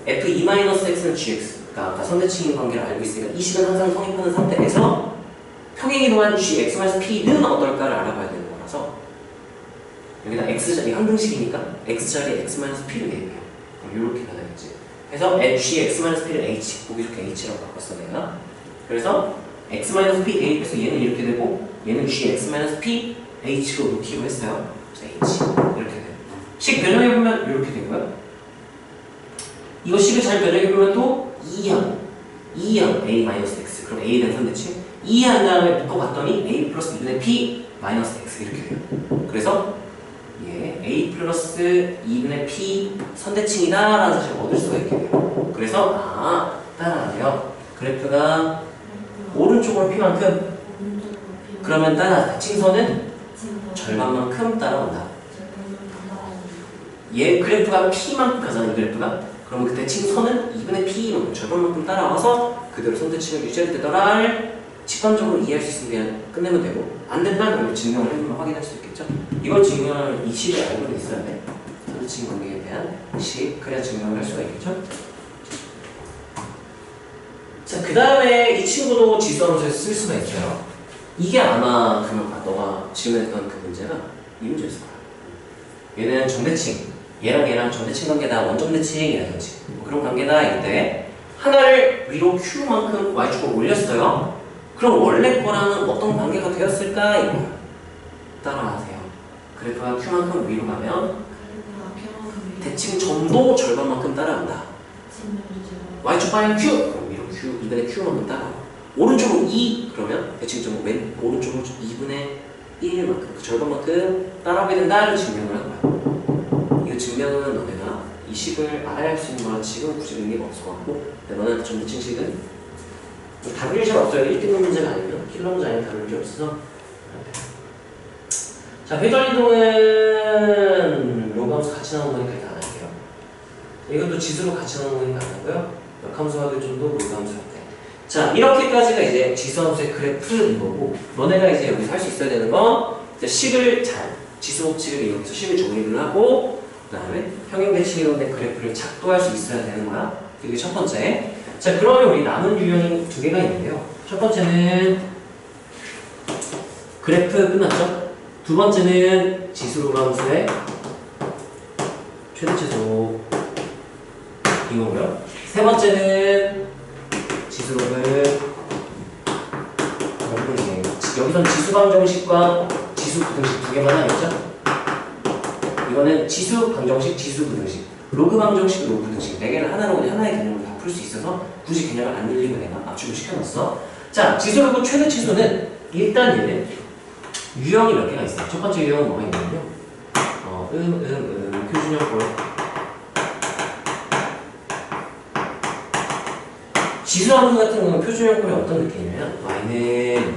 S1: F2-X는 GX가 아까 선대칭인 관계를 알고 있으니까 이 식은 항상 성립하는 상태에서 평행이동한 g x-p는 어떨까를 알아봐야 되는 거라서 여기다 x자리 항등식이니까 x자리에 x-p를 대입해요. 그럼 이렇게 변하겠지. 그래서 g x-p를 h, 꼭 이렇게 h라고 바꿨어 내가. 그래서 x-p 대입해서 얘는 이렇게 되고 얘는 g x-p h로 놓기로 했어요. 그래서 h 이렇게 돼요. 식 변형해보면 이렇게 되고요. 이거 식을 잘 변형해보면 또 2형 a-x 그럼 a 된 선대칭 2 한 다음에 묶어봤더니 a 플러스 2분의 p 마이너스 x 이렇게 돼요. 그래서 예, a 플러스 2분의 p 선대칭이다 라는 사실을 얻을 수가 있게 돼요. 그래서 따라하세요. 그래프가 오른쪽으로 p만큼 그러면 따라 대칭선은 절반만큼 따라온다. 얘 그래프가 p만큼 가잖아. 이 그래프가 그러면 그 대칭선은 2분의 p만큼 절반만큼 따라와서 그대로 선대칭을 유지할 때더라를 직관적으로 이해할 수 있으면 그냥 끝내면 되고 안 된다 그러면 증명을 해보면 확인할 수 있겠죠. 이걸 증명을 이 식을 알고 있어야 돼. 선대칭 관계에 대한 식 그래야 증명을 할 수가 있겠죠. 자, 그 다음에 이 친구도 지수함수에서 쓸 수가 있어요. 이게 아마 너가 질문했던 그 문제가 이 문제였을 거야. 얘는 정대칭, 얘랑 정대칭 관계다, 원정대칭이라든지 뭐 그런 관계다 일 때 하나를 위로 q만큼 y축으로 올렸어요. 그럼 원래 거랑은 어떤 관계가 되었을까? 이거야. 따라하세요. 그래프가 q만큼 위로 가면 대칭 점도 절반만큼 따라간다. y축 방향 q, 그럼 위로 q, 2분의 q만큼 따라와. 오른쪽으로 2, 그러면 대칭점은 왼 오른쪽으로 2분의 1만큼, 그 절반만큼 따라오게 된다를 증명을 한 거야. 이거 증명은 너네가 이 식을 알아야 할 수 있는 거라 지금 굳이 의미가 없을 것 같고, 근데 너네한테 정대칭 식은 다룰 일 없어요. 1등급 문제가 아니면 킬러 문제 아니면 다룰 일 없어서. 자, 회전이동은 로그함수 같이 나오는 거니까 일단 안 할게요. 이것도 지수로 같이 나오는 거니까 안 하고요. 역함수 하기 좀더 로그함수 할 때. 자, 이렇게까지가 이제 지수함수의 그래프인 거고, 너네가 이제 여기서 할 수 있어야 되는 건 이제 식을 잘, 지수 법칙을 이용해서 식을 정리를 하고, 그 다음에 평행 대칭으로 된 그래프를 작도할 수 있어야 되는 거야. 그게 첫 번째. 자, 그러면 우리 남은 유형이 두 개가 있는데요. 첫 번째는 그래프 끝났죠? 두 번째는 지수로그함수의 최대 최소 이거고요. 세 번째는 지수로그 여기선 지수방정식과 지수부등식 두 개만 하겠죠? 이거는 지수방정식, 지수부등식, 로그방정식, 로그부등식 네 개를 하나로 그냥 하나의 개념으로 다 풀 수 있어서 굳이 개념을 안 늘리고 내가 압축을 시켜놨어. 자, 지수로그 최대 최소는 일단 얘는 유형이 몇 개가 있어요. 첫 번째 유형은 뭐가 있냐면요. 표준형꼴. 지수함수 같은 경우는 표준형꼴이 어떤 느낌이냐면 y는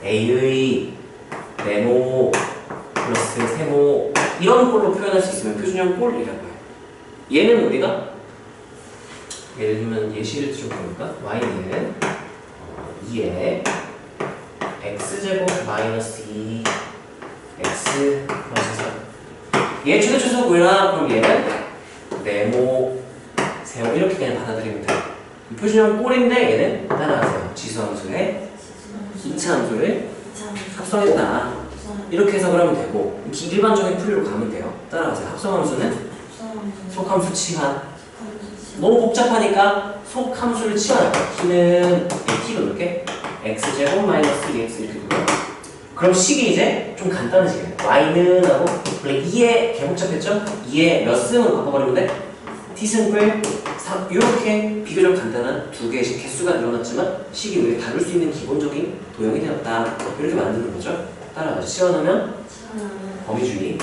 S1: a의 네모 플러스 세모 이런 꼴로 표현할 수 있으면 표준형꼴이라고 해요. 얘는 우리가 예를 들면 예시를 좀 볼까? y는 2에 x제곱 마이너스 2 x 플러스 3 얘 최대 최소 구해라. 그럼 얘는 네모 세모 이렇게 그냥 받아들이면 돼요. 표준형 꼴인데 얘는 따라하세요. 지수함수의 2차 함수를 합성했다. 이렇게 해석을 하면 되고 일반적인 풀이로 가면 돼요. 따라하세요. 합성함수는 속함수 치환. 너무 복잡하니까 속함수를 치환할 거야. t는 t로 이렇게 x제곱 마이너스 2x 이렇게 두고요. 그럼 식이 이제 좀 간단해지게 y는 하고 원래 2에 개복잡했죠? 2에 몇 승으로 바꿔버리면 돼? t승을 3 이렇게 비교적 간단한 두 개의 개수가 늘어났지만 식이 우리 다룰 수 있는 기본적인 도형이 되었다. 이렇게 만드는 거죠. 따라가죠. 치환하면 범위주의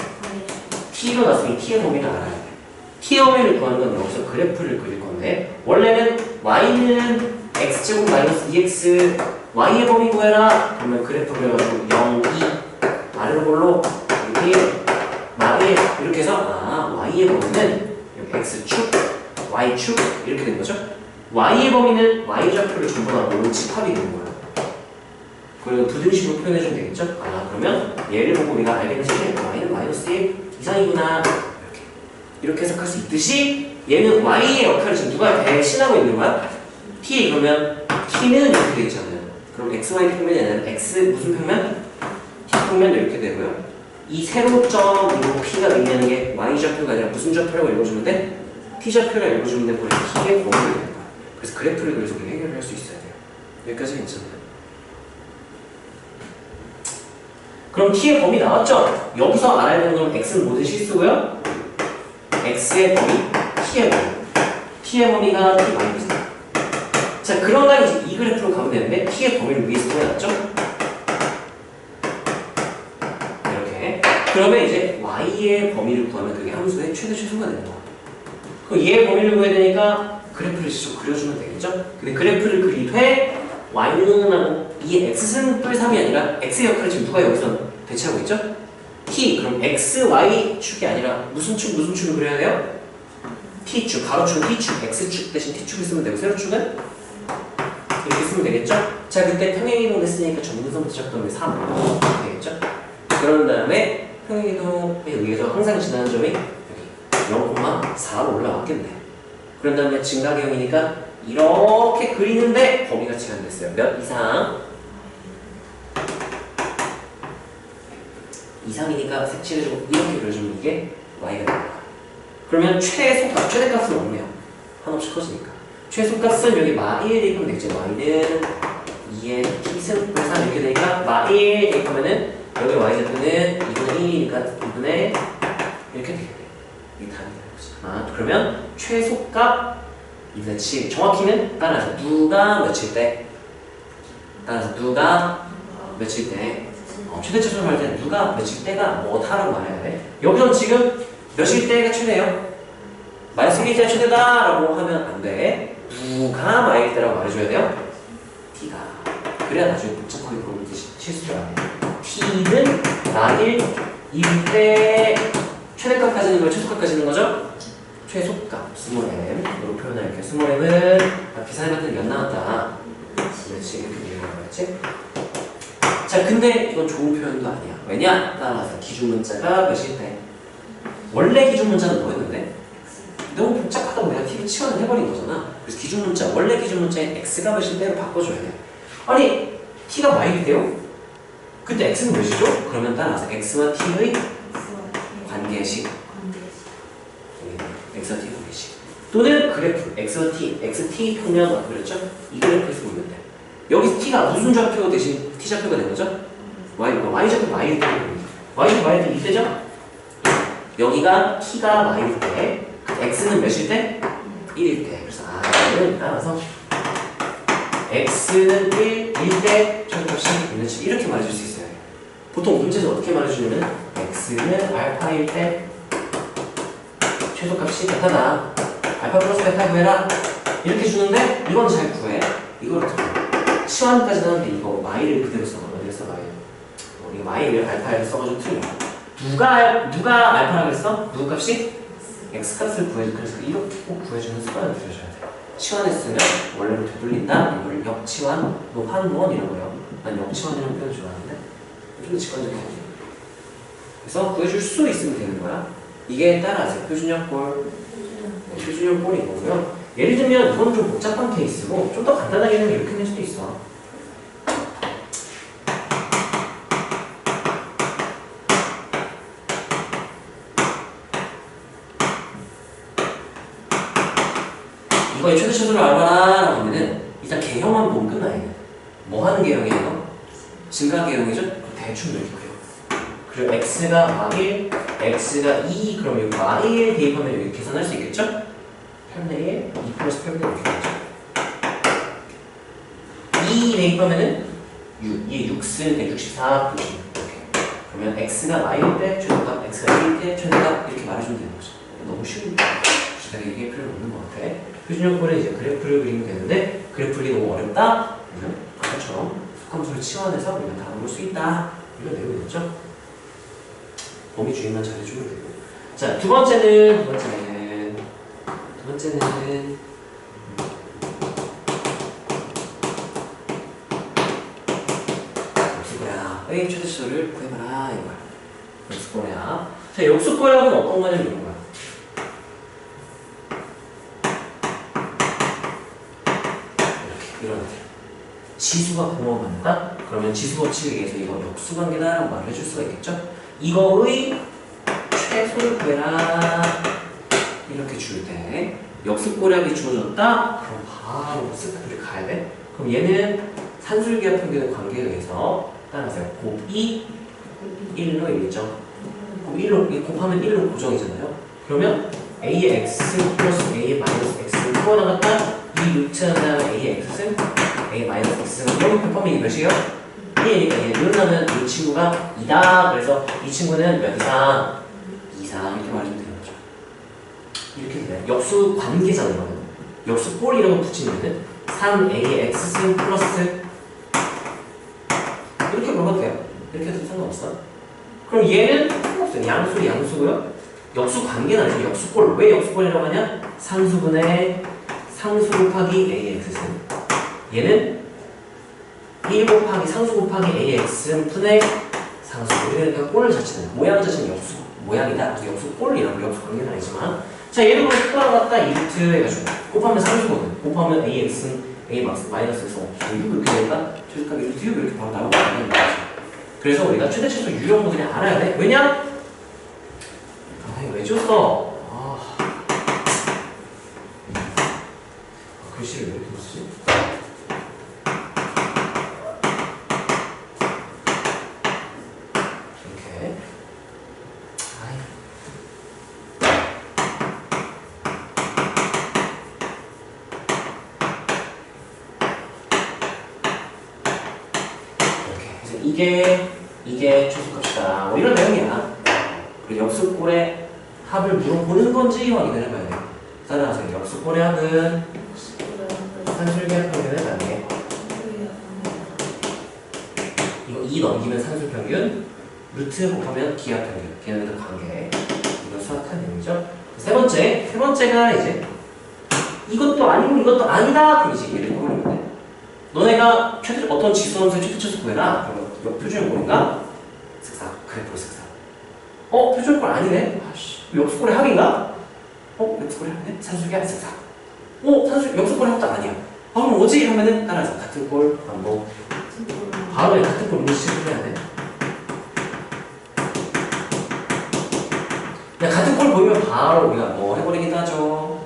S1: t로 났으니 t의 범위를 알아야 돼. t의 범위를 구하는 건 여기서 그래프를 그릴 건데 원래는 y는 x제곱 마이너스 2x y의 범위 구해라. 그러면 그래프 그려가지고 0, 2 아래로 볼로 1, 마 1 이렇게 해서 y의 범위는 여기 x축, y축 이렇게 된 거죠. y의 범위는 y좌표를 전부 다 모은 집합이 되는 거예요. 그리고 부등식으로 표현해주면 되겠죠. 그러면 얘를 보고 우리가 알게 된 사실 y는 마이너스 1 이상이구나 이렇게 해석할 수 있듯이 얘는 y의 역할을 지금 누가 대신하고 있는 거야? t 그러면 t는 이렇게 되어 있잖아요. 그럼 xy 평면이 아니라 x 무슨 평면? t 평면 이렇게 되고요. 이 세로점으로 p가 의미하는 게 y좌표가 아니라 무슨 좌표라고 읽어주면 돼? t좌표라고 읽어주면 되고 t의 범위를 내는 거야. 그래서 그래프를 그려서 우리 해결을 할 수 있어야 돼요. 여기까지 괜찮나요? 그럼 t의 범위 나왔죠? 여기서 알아야 되는 건 x는 모든 실수고요. x의 범위, t의 범위. t의 범위가 t 마이너스. 자, 그러다 이제 이 그래프로 가면 되는데 t의 범위를 위에서 구해놨죠? 이렇게. 그러면 이제 y의 범위를 구하면 그게 함수의 최대 최소가 되는 거야. 그럼 얘의 범위를 구해야 되니까 그래프를 직접 그려주면 되겠죠? 근데 그래프를 그리되 y는 하고 이 x승 뿔 3이 아니라 x의 역할을 지금 누가 여기서 대체하고 있죠? t. 그럼 x, y 축이 아니라 무슨 축, 무슨 축을 그려야 돼요? t축, 가로축은 t축, x축 대신 t축을 쓰면 되고 세로축은 이렇게 쓰면 되겠죠? 자, 그때 평행이동 했으니까 정근선부터 시작하면 3 되겠죠? 그런 다음에 평행이동에 의해서 항상 지나는 점이 여기 0,4로 올라왔겠네. 그런 다음에 증가계형이니까 이렇게 그리는데 범위가 제한됐어요. 몇 이상? 이상이니까 색칠해주고 이렇게 그려주면 이게 y가 됩니다. 그러면 최소값, 최대값은 없네요. 한없이 커지니까. 최소값은 여기 마1 대입하면 되겠죠. y는 2의 t승 뿔 3 이렇게 되니까 마1 대입하면은 여기 y좌표는 2분의 1이니까 2분의 이렇게 되겠네요. 이게 답이 되는 거죠. 아, 그러면 최소값 2분의 7. 정확히는 따라서 누가 몇일 때? 따라서 누가 몇일 때? 최대 최소를 말할 때는 누가 몇일 때가 뭐다라고 말해야 돼. 여기서 지금 몇일 때가 최대예요. 마이너스 1일 때가 최대다라고 하면 안 돼. 누가 마일 때라고 말해줘야 돼요. t가. 그래야 나중에 복잡하게 보면 실수를 안 해. t는 마일 1일 때 최대값 가지는 거예요? 최소값 가지는 거죠? 최소값 스몰 m으로 표현할게요. 스몰 m은 비산한테는 몇 나왔다. 그렇지, 이렇게 얘기하는 거였지. 자, 근데 이건 좋은 표현도 아니야. 왜냐? 따라서 기준 문자가 몇일 때? 원래 기준 문자는 뭐였는데? 너무 복잡하다고 내가 t를 치환을 해버린 거잖아. 그래서 기준 문자, 원래 기준 문자인 x가 몇일 때로 바꿔줘야 돼. 아니, t가 마일이 돼요? 그때 x는 몇이죠? 그러면 따라서 x와 t의 관계식. x와 t 관계식. 또는 그래프, x와 t, xt 평면 그랬죠? 이 그래프에서 보면 돼. 여기서 t가 무슨 좌표 대신 t좌표가 된 거죠? y좌표 마일이 되는 y좌표 마일이 될 때죠? 여기가 t가 마일일 때 x는 몇일 때? 1일 때. 그래서 이는 따라서 x는 1일 때 최소값이 있는 식 이렇게 말해줄 수 있어요. 보통 문제에서 어떻게 말해주냐면 x는 알파일 때 최소값이 베타다. 알파 플러스 베타 구해라. 이렇게 주는데 이건 잘 구해. 이걸 어떻게 해? 치환까지 하는데 이거 마일을 그대로 써. 어디를 써? 마일. 이거 마일을 알파를 써가지고 틀려. 누가 알파라고 했어? 누구 값이? x값을 구해줘. 그래서 이렇게 꼭 구해주는 습관을 들여줘야 돼. 치환했으면 원래로 되돌린다. 이걸 역치환, 환원이라고 해요. 난 역치환이라는 표현 좋아하는데 좀 더 직관적이야. 그래서 구해줄 수 있으면 되는 거야. 이게 따라서 표준형꼴, 표준형꼴이 이거고요. 예를 들면 이건 좀 복잡한 케이스고 좀 더 간단하게는 이렇게 낼 수도 있어. 이거의 최대 최소를 알아라 라고 하면은 일단 개형만 보면 끝나요. 뭐 하는 개형이에요? 증가 개형이죠? 대충 이렇게 그려. 그리고 x가 마일, x가 2, 그럼 여기 마일 대입하면 여기 계산할 수 있겠죠? 8분의 1, 2 플러스 8분의 1 이렇게 되죠. 2 대입하면은 6, 이게 6승, 64, 90 이렇게. 그러면 x가 마일 때 최소값, x가 1일 때 최대값 이렇게 말해주면 되는 거죠. 너무 쉬운 거. 내가 얘기할 필요는 없는 것 같아. 표준형꼴에 이제 그래프를 그리면 되는데 그래프가 너무 어렵다? 그러면 아까처럼 속함수를 치환해서 우리가 다 볼 수 있다. 이런 내용이겠죠? 범위 주의만 잘해주면 되고. 자, 두 번째는 역수고야의 최대치를 구해봐라 이거야. 역수고야. 자, 역수고야는 어떤 거냐면 이런 거야. 이런 지수가 공허가 된다? 그러면 지수 법칙에 의해서 이거 역수관계다라고 말을 해줄 수가 있겠죠? 이거의 최소를 구해라 이렇게 줄 때 역수고략이 주어졌다? 그럼 바로 스타트를 가야 돼? 그럼 얘는 산술기와 평균의 관계에 의해서 따라서요. 곱이 1로 1이죠. 곱 1로 곱하면 1로 고정이잖아요. 그러면 ax 플러스 a 마이너스 x를 풀어나갔다 이 루트는 ax a 마이너스 x는 여기 곱하면 이게 몇이에요? 1이니까 얘 늘어나면 이 친구가 2다. 그래서 이 친구는 몇 이상? 2상 이렇게 말해주면 되는 거죠. 이렇게 돼요. 역수 관계잖아요. 역수 꼴이라고 붙이면은 3ax 플러스 이렇게 물어도 돼요. 이렇게 해도 상관없어. 그럼 얘는 상관없어요. 양수 양수고요. 역수 관계는 아니죠. 역수꼴. 왜 역수꼴이라고 하냐? 상수분의 상수 곱하기 ax 얘는 1 곱하기 상수 곱하기 ax 분의 상수. 그러니까 꼴 자체는 모양 자체는 역수 모양이다. 그래서 역수꼴이라고 역수 관계는 아니지만 자 얘를 그럼 풀어갔다 2루트 해가지고 곱하면 상수거든. 곱하면 ax a 마이너스에서 이거 이렇게 되니까 최소값 2루트 이렇게 바로 나오고 있는 거죠. 그래서 우리가 최대 최소 유형도 그냥 알아야 돼. 왜냐? 왜 줬어? 글씨를 왜 이렇게 쓰지? 이렇게. 이렇게. 그래서 이게 최소값이다. 뭐 이런 내용이야. 그리고 역수꼴의 합을 물어보는 건지 확인을 해봐야 돼요. 따라서 역수꼴의 합은 산술기하 평균의 관계. 이거 2 넘기면 산술평균, 루트 곱하면 기하평균. 걔네들 관계. 이거 수학한 내용이죠. 세 번째가 이제 이것도 아니고 이것도 아니다. 그럼 이제 얘를 고르면 돼. 너네가 어떤 지수함수의 최대치수 구해라. 그러면 표준형 꼴인가? 쓱싹 그래프로 쓱싹. 표준형 꼴 아니네. 역수꼴의 합인가? 역수꼴의 합이네? 산술기하 쓱싹. 역수꼴의 합도 아니야. 그럼 뭐지? 하면은 따라서 같은 꼴 반복. 바로 같은 꼴 인식을 해야 돼. 그냥 같은 꼴 보이면 바로 우리가 뭐 해버리기도 하죠.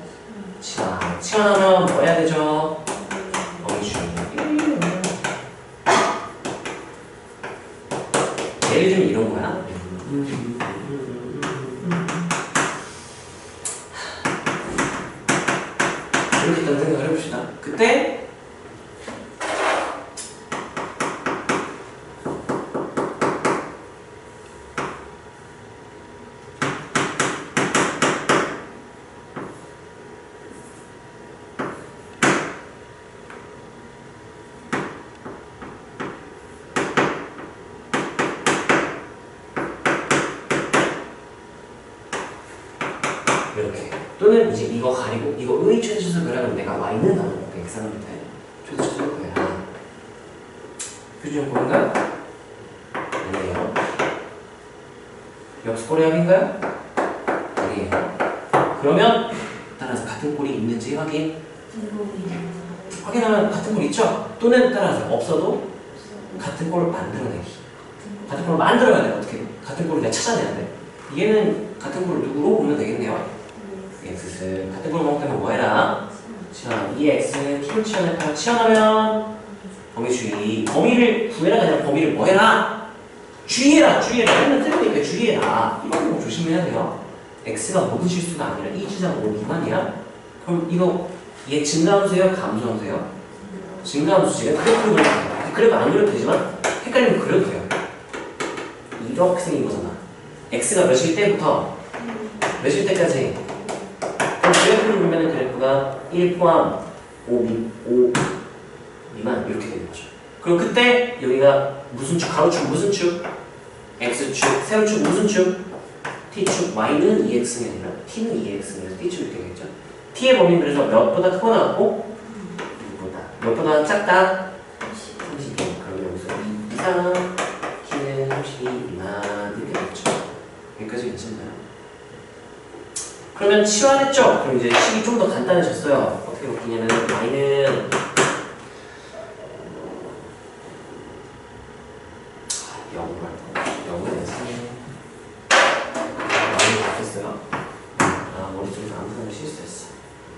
S1: 치환하면 뭐 해야 되죠? 어미주. 예를 들면 이런 거야. 이렇게 일단 생각을 해봅시다. 그때 이렇게 또는 이제 이거 가리고 이거의 최대치수 그라면 내가 y는 나눠볼게. x하면 돼. 최대치수를 구해라. 표준형 꼴인가요? 아니에요. 역수꼴의 합인가요? 아니에요. 그러면 따라서 같은 꼴이 있는지 확인하면 같은 꼴 있죠? 또는 따라서 없어도 같은 꼴을 만들어내기. 같은 꼴을 만들어야 돼. 어떻게? 같은 꼴을 내가 찾아내야 돼. 얘는 같은 꼴을 누구로 보면 되겠네요. x 같은 걸 먹다면 뭐 해라? 치환 2x t로 치환해봐. 치환하면 범위 주의. 범위를 구해라가 아니라 범위를 뭐 해라? 주의해라. 맨날 틀리니까 주의해라. 이건 뭐 조심해야 돼요. x가 모든 실수가 아니라 이 주장 5 미만이야? 그럼 이거 얘 증가함수예요? 감소함수예요? 증가함수지. 그래프를 그려도 돼요. 그래프 안 그려도 되지만 헷갈리면 그려도 돼요. 이렇게 생긴 거잖아. x가 몇일 때부터 몇일 때까지? 그럼 그래프를 보면 그래프가 1 포함 5 미만 이렇게 되는 거죠. 그럼 그때 여기가 무슨 축? 가로축 무슨 축? x축, 세로축 무슨 축? t축, y는 2x가 아니라 t는 2x에서 t축 이렇게 되겠죠. t의 범위는 그래서 몇보다 크거나 같고 몇보다 작다? 32. 그럼 여기서 2 이상 t는 32 미만 이렇게 되겠죠. 여기까지 괜찮나요? 그러면 치환했죠? 그럼 이제 식이 좀 더 간단해졌어요. 어떻게 바뀌냐면 y는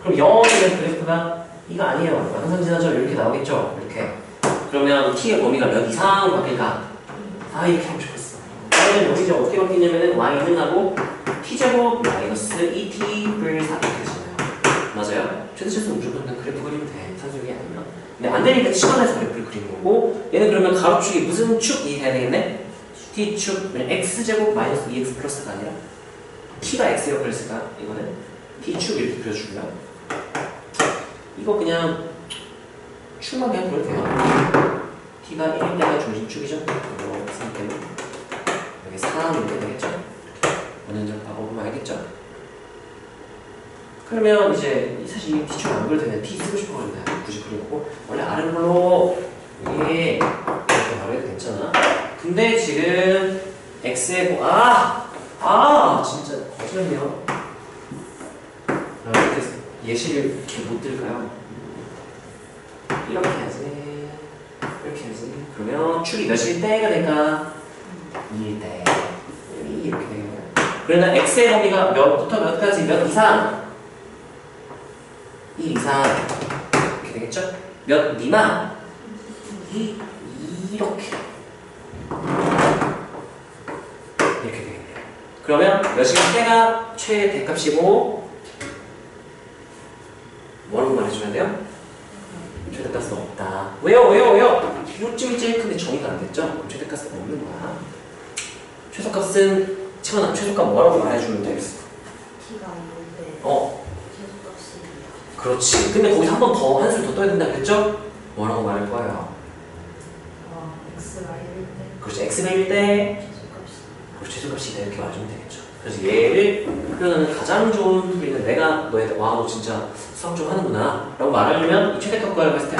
S1: 그럼 0이면 그래프가 이거 아니에요. 항상 지나죠. 이렇게 나오겠죠. 이렇게. 그러면 t의 범위가 몇 이상으로 바뀔까? 아, 이렇게 하고 싶었어. 그러면 여기 이제 어떻게 바뀌냐면은 y는 하고 t제곱 마이너스 2t 플 4 이렇게 되잖아요. 맞아요? 최대치수 무조건 그냥 그래프 그리면 돼. 산술이 아니면. 근데 안 되니까 시간에서 그래프를 그리는 거고, 얘는 그러면 가로축이 무슨 축이 돼야 되겠네? t축, x제곱 마이너스 2x 플러스가 아니라 t가 x 역할을 했을까? 이거는 t축 이렇게 그려주고요. 이거 그냥 축만 그냥 그려도 돼요. t가 1일 때가 중심축이죠. 이거 3 때문에 여기 4 이렇게 되겠죠. 원년적 방법으로 알겠죠? 그러면 이제 사실 이 t축 안 그려도 되는데 t 쓰고 싶어가지고 굳이 그리고 원래 아는 걸로 이게 이렇게 바로 해도 괜찮아. 근데 지금 x의 진짜 거짓말이에요. 이렇게 예시를 이렇게 못 들까요? 이렇게 해야지. 이렇게 해야지. 그러면 축이 몇일 때가 될까? 2일 때. 이렇게 되겠네요. 그러나 x의 범위가 몇부터 몇까지 몇 이상? 1 이상. 이렇게 되겠죠? 몇 미만? 이렇게. 이렇게 되겠네요. 그러면 몇일 때가 최대값이고 뭐라고 말해줘야 돼요? 최대값은 없다. 왜요? 요점이 제일 큰데 정의가 안 됐죠? 그럼 최대값은 없는 거야. 최소값은 채원아, 최소값 뭐라고 말해주면 되겠어?
S2: t가 있는데 최소값이
S1: 그렇지. 근데 거기서 한 번 더 한술 더 떠야 된다 그랬죠? 뭐라고 말할 거예요?
S2: x가 1일 때
S1: 그렇지. x가 1 때
S2: 최소값이
S1: 그렇지. 최소값이다 이렇게 말해주면 되겠죠. 그래서 얘를 표현하는 가장 좋은 풀이는 내가 너희들 너 진짜 수학 좀 하는구나 라고 말하려면 이 최대값 구하려고 했을 때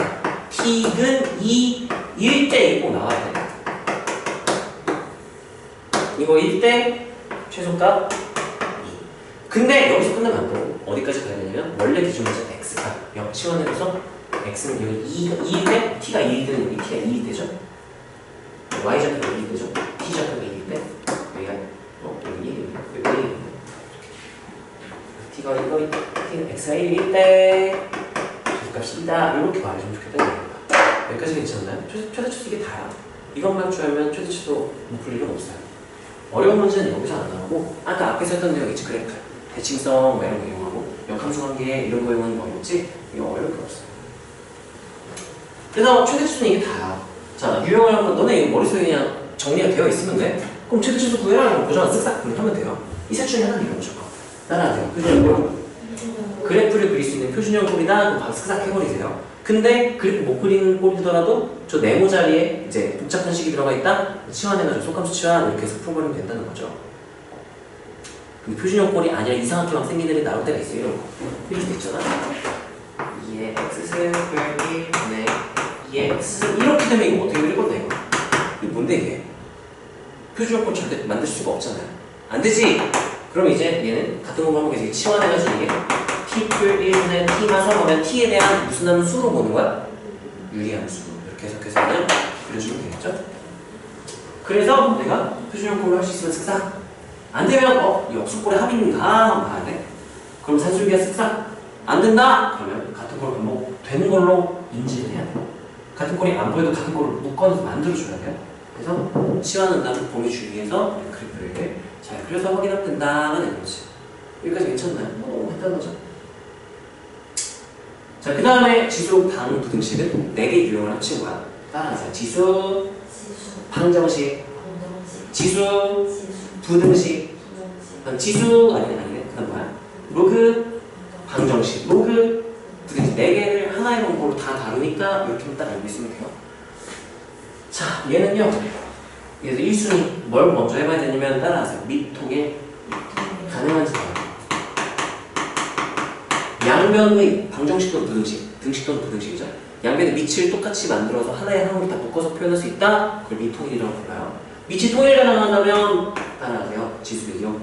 S1: t는 2일 때 꼭 나와야 돼. 이거 1 때 최소값 2. 근데 여기서 끝나면 안 되고 어디까지 가야 되냐면 원래 기준에서 x가 치환해서 x는 여기 2일 때 t가 2일 때는 여기 t가 2일 때죠. y 좌표가 2일 때죠. t 좌표가 2일 때 여기가 여기 1일 t가 이거 t는 x가 1일 때 최소값이 2다 이렇게 말해주면 좋겠다는 얘기입니다. 여기까지 괜찮나요? 최대치수 이게 다야. 이것만 주면 최대치수 못 풀 일은 없어요. 어려운 문제는 여기서 안 나오고 아까 앞에서 했던 내용 있지. 그래프 대칭성 뭐 이런 거 이용하고 역함수 관계 이런 거 이용하는 거 어렵지? 이거 어려울 게 없어요. 그래서 최대치수는 이게 다야. 자, 유형을 한번 너네 머릿속에 그냥 정리가 되어 있으면 돼. 그럼 최대치수 구해라는 거 보잖아. 쓱싹 하면 돼요. 이 셋 중에 하나는 이런 거죠. 따라하세요. 표준형꼴. 그래프를 그릴 수 있는 표준형꼴이나 그럼 바로 쓱싹 해버리세요. 근데 그래프 못 그리는 꼴이더라도 저 네모 자리에 이제 복잡한 식이 들어가 있다? 치환해가지고 속함수 치환 이렇게 해서 풀어버리면 된다는 거죠. 근데 표준형 꼴이 아니라 이상하게 막 생긴 애들이 나올 때가 있어요. 이런 거. 이럴 수 있잖아. 2의 x승 뺄기 분의 2의 x승 이렇게 되면 이거 어떻게 그릴 건데 이거? 이게 뭔데 이게? 표준형 꼴 절대 만들 수가 없잖아요. 안 되지? 그럼 이제 얘는 같은 거 한번 계속 치환해가지고 이게 t풀 1분의 t만 서보면 t에 대한 무슨 하는 수로 보는 거야? 유리한 수. 이렇게 해석해서 그냥 그려주면 되겠죠? 그래서 내가 표준형꼴로 할 수 있으면 쓱싹. 안 되면 이 역수꼴의 합인가? 봐야 돼. 그럼 산술기가 쓱싹. 안 된다? 그러면 같은 꼴 반복되는 걸로 인지를 해야 돼. 같은 꼴이 안 보여도 같은 꼴을 묶어서 만들어줘야 돼요. 그래서 치환한 다음 범위 주위에서 그래프를 잘 그려서 확인하면 된다는 거지. 여기까지 괜찮나요? 너무 간단하죠? 자, 그 다음에 지수 방 부등식은 4개 유형을 합친 거야. 따라하세요. 지수, 방정식, 지수, 부등식. 그다음 지수 아니네. 그다음 뭐야? 로그, 방정식, 로그, 부등식 4개를 하나의 방법으로 다 다루니까 이렇게만 딱 알고 있으면 돼요. 자, 얘는요. 얘도 1순위 뭘 먼저 해봐야 되냐면 따라하세요. 밑통에 가능한지 봐요. 양변의 방정식 또는 부등식, 등식 또는 부등식이죠. 양변의 밑을 똑같이 만들어서 하나의 항으로 다 묶어서 표현할 수 있다? 그걸 미통일이라고 불러요. 밑이 통일이 가능하다면 따라하세요. 지수비교.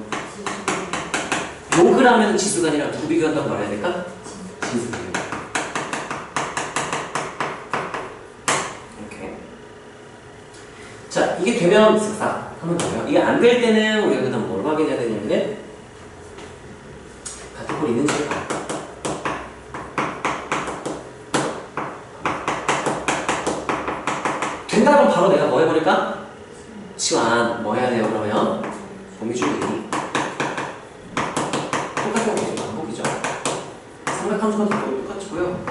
S1: 로그라면 지수가 아니라 누구 비교한다고 말해야 될까? 지수비교. 이렇게. 자, 이게 되면 쓱싹 한번 더요. 이게 안 될 때는 우리가 그다음 뭘 확인해야 되냐면은 같은 꼴 있는지를 봐요. 그럼 바로 내가 뭐 해버릴까? 치환 뭐 해야 돼요 그러면? 범위주의 똑같은 거 반복이죠. 삼각함수가 똑같고요.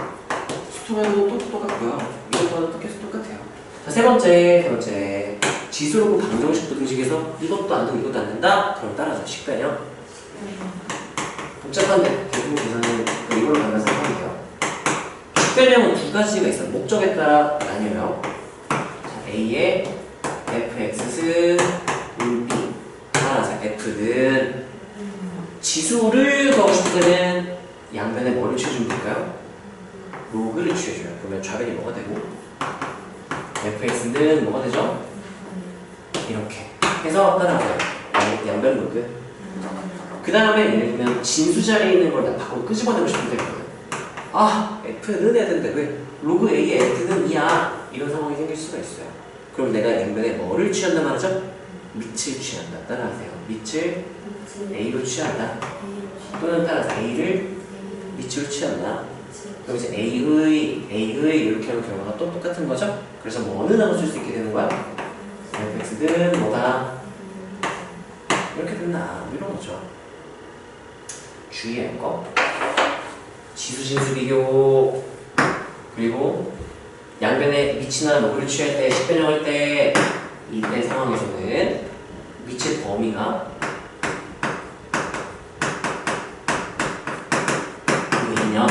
S1: 수통에도 또 똑같고요. 이것도 계속 똑같아요. 자, 세 번째 지수로고 방정식 부등식에서 이것도 안 되고 이것도 안 된다? 그럼 따라서 식변형. 복잡한데 대부분 계산은 이걸로 가면 상관이에요. 식변형은 두 가지가 있어요. 목적에 따라 나뉘어요. 자, A의 fx는 B 따라서 f는 지수를 구하고 싶을 때는 양변에 뭐를 취해주면 될까요? 로그를 취해줘요. 그러면 좌변이 뭐가 되고 fx는 뭐가 되죠? 이렇게 해서 따라가요. 양변 로그. 그 다음에 예를 들면 진수 자리에 있는 걸 바꾸고 끄집어내고 싶을 때 아 f는 해야 되는데 왜 로그 a의 f는 2야 이런 상황이 생길 수가 있어요. 그럼 내가 양변에 뭐를 취한다 말하죠? 밑을 취한다. 따라하세요. 밑을 a로 취한다. 또는 따라서 a를 밑으로 취한다. 그럼 이제 A의 이렇게 하면 결과가 또 똑같은 거죠? 그래서 뭐 어느 단어 쓸 수 있게 되는 거야? fx는 뭐다? 이렇게 된다. 이런 거죠. 주의할 거. 지수진수 비교. 그리고 양변에 밑이나 로그를 취할 때, 식변형할 때, 이때 상황에서는 밑의 범위가 보이면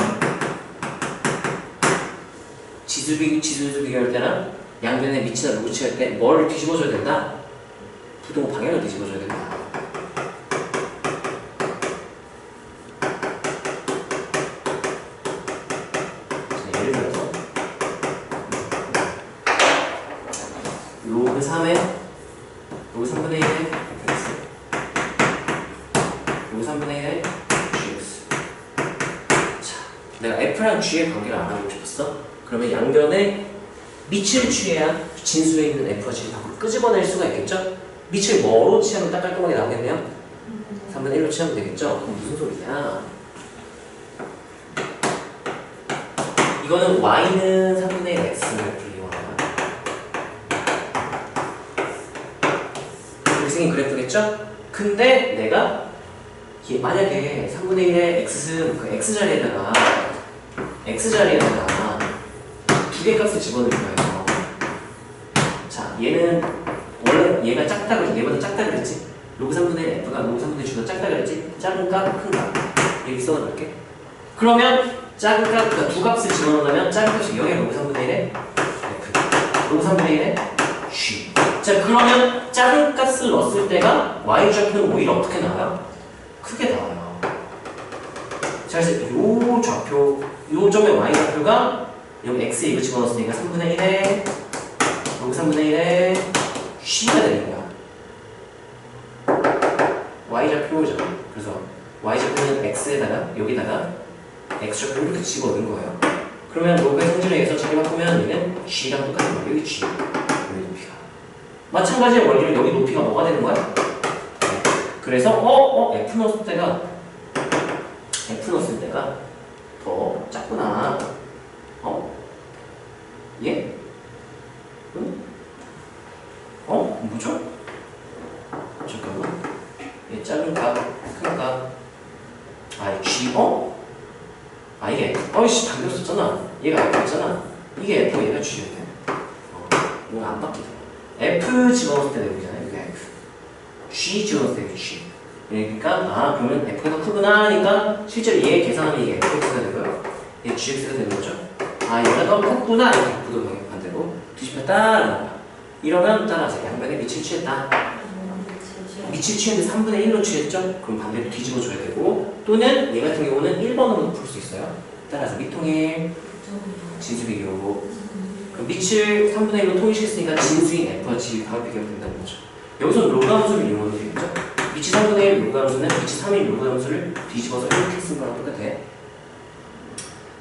S1: 지수 비교할 때나 양변에 밑이나 로그 취할 때 뭘 뒤집어줘야 된다? 부동 방향을 뒤집어줘야 된다. 자, 예를 들어서 로그 3에 로그 3분의 1의 fx 로그 3분의 1의 gx. 자, 내가 f랑 g의 관계를 알아보고 싶었어? 그러면 양변에 밑을 취해야 진수에 있는 f와 g를 밖으로 끄집어낼 수가 있겠죠? 밑을 뭐로 취하면 딱 깔끔하게 나오겠네요? 3분의 1로 취하면 되겠죠? 그럼 무슨 소리냐? 이거는 y는 3분의 1 x를 이용하는 이렇게 생긴 그래프겠죠? 근데 내가 만약에 3분의 1의 x는 그 x자리에다가 두 개의 값을 집어넣을 거예요. 자, 얘는 원래 얘가 작다 그랬지, 얘보다 작다 그랬지. 로그 3분의 1 f가 로그 3분의 1 주보다 작다 그랬지. 작은 값, 큰 값. 이렇게 써놓을게. 그러면 작은 값, 그러니까 두 값을 집어넣으면 작은 값이 여기가 로그 3분의 1의 f, 로그 3분의 1의 g. 자, 그러면 작은 값을 넣었을 때가 y좌표는 오히려 어떻게 나와요? 크게 나와요. 자, 그래서 요 좌표, 요 점의 y좌표가 여기 x에 이거 집어넣었으니까 3분의 1에 여기 3분의 1에 g가 되는 거야. y좌표죠. 그래서 y좌표는 x에다가 여기다가 x좌표를 이렇게 집어넣은 거예요. 그러면 로그의 성질에 의해서 자리 바꾸면 얘는 g랑 똑같은 거야. 여기 g, 여기 높이가. 마찬가지의 원리로 여기 높이가 뭐가 되는 거야? 그래서 f 넣었을 때가 더 작구나. 예? 응? 뭐죠? 잠깐만. 얘 작은 값, 큰 값. g, 이게 어이씨 당겼었잖아. 얘가 f였잖아. 이게 f, 얘가 g였네. 이거 안 바뀌잖아. f 집어넣을 때 여기잖아요. 이게 f. g 집어넣을 때 여기 g. 그러니까 그러면 f가 더 크구나 하니까 실제로 얘 계산하면 이게 fx가 되고요. 얘 gx가 되는 거죠. 얘가 더 컸구나 이렇게 부동의 반대로 뒤집혔다. 이러면 따라서 양변에 밑을 취했다. 밑을 취했는데 3분의 1로 취했죠? 그럼 반대로 뒤집어줘야 되고, 또는 얘 같은 경우는 1번으로도 풀 수 있어요. 따라서 밑통일 진수비교. 그럼 밑을 3분의 1로 통일시켰으니까 진수인 f와 g 바로 비교하면 된다는 거죠. 여기서 로그 함수를 이용하면 되겠죠? 밑이 3분의 1 로그 함수는 밑이 3인 로그 함수를 뒤집어서 이렇게 쓴 거랑 똑같아.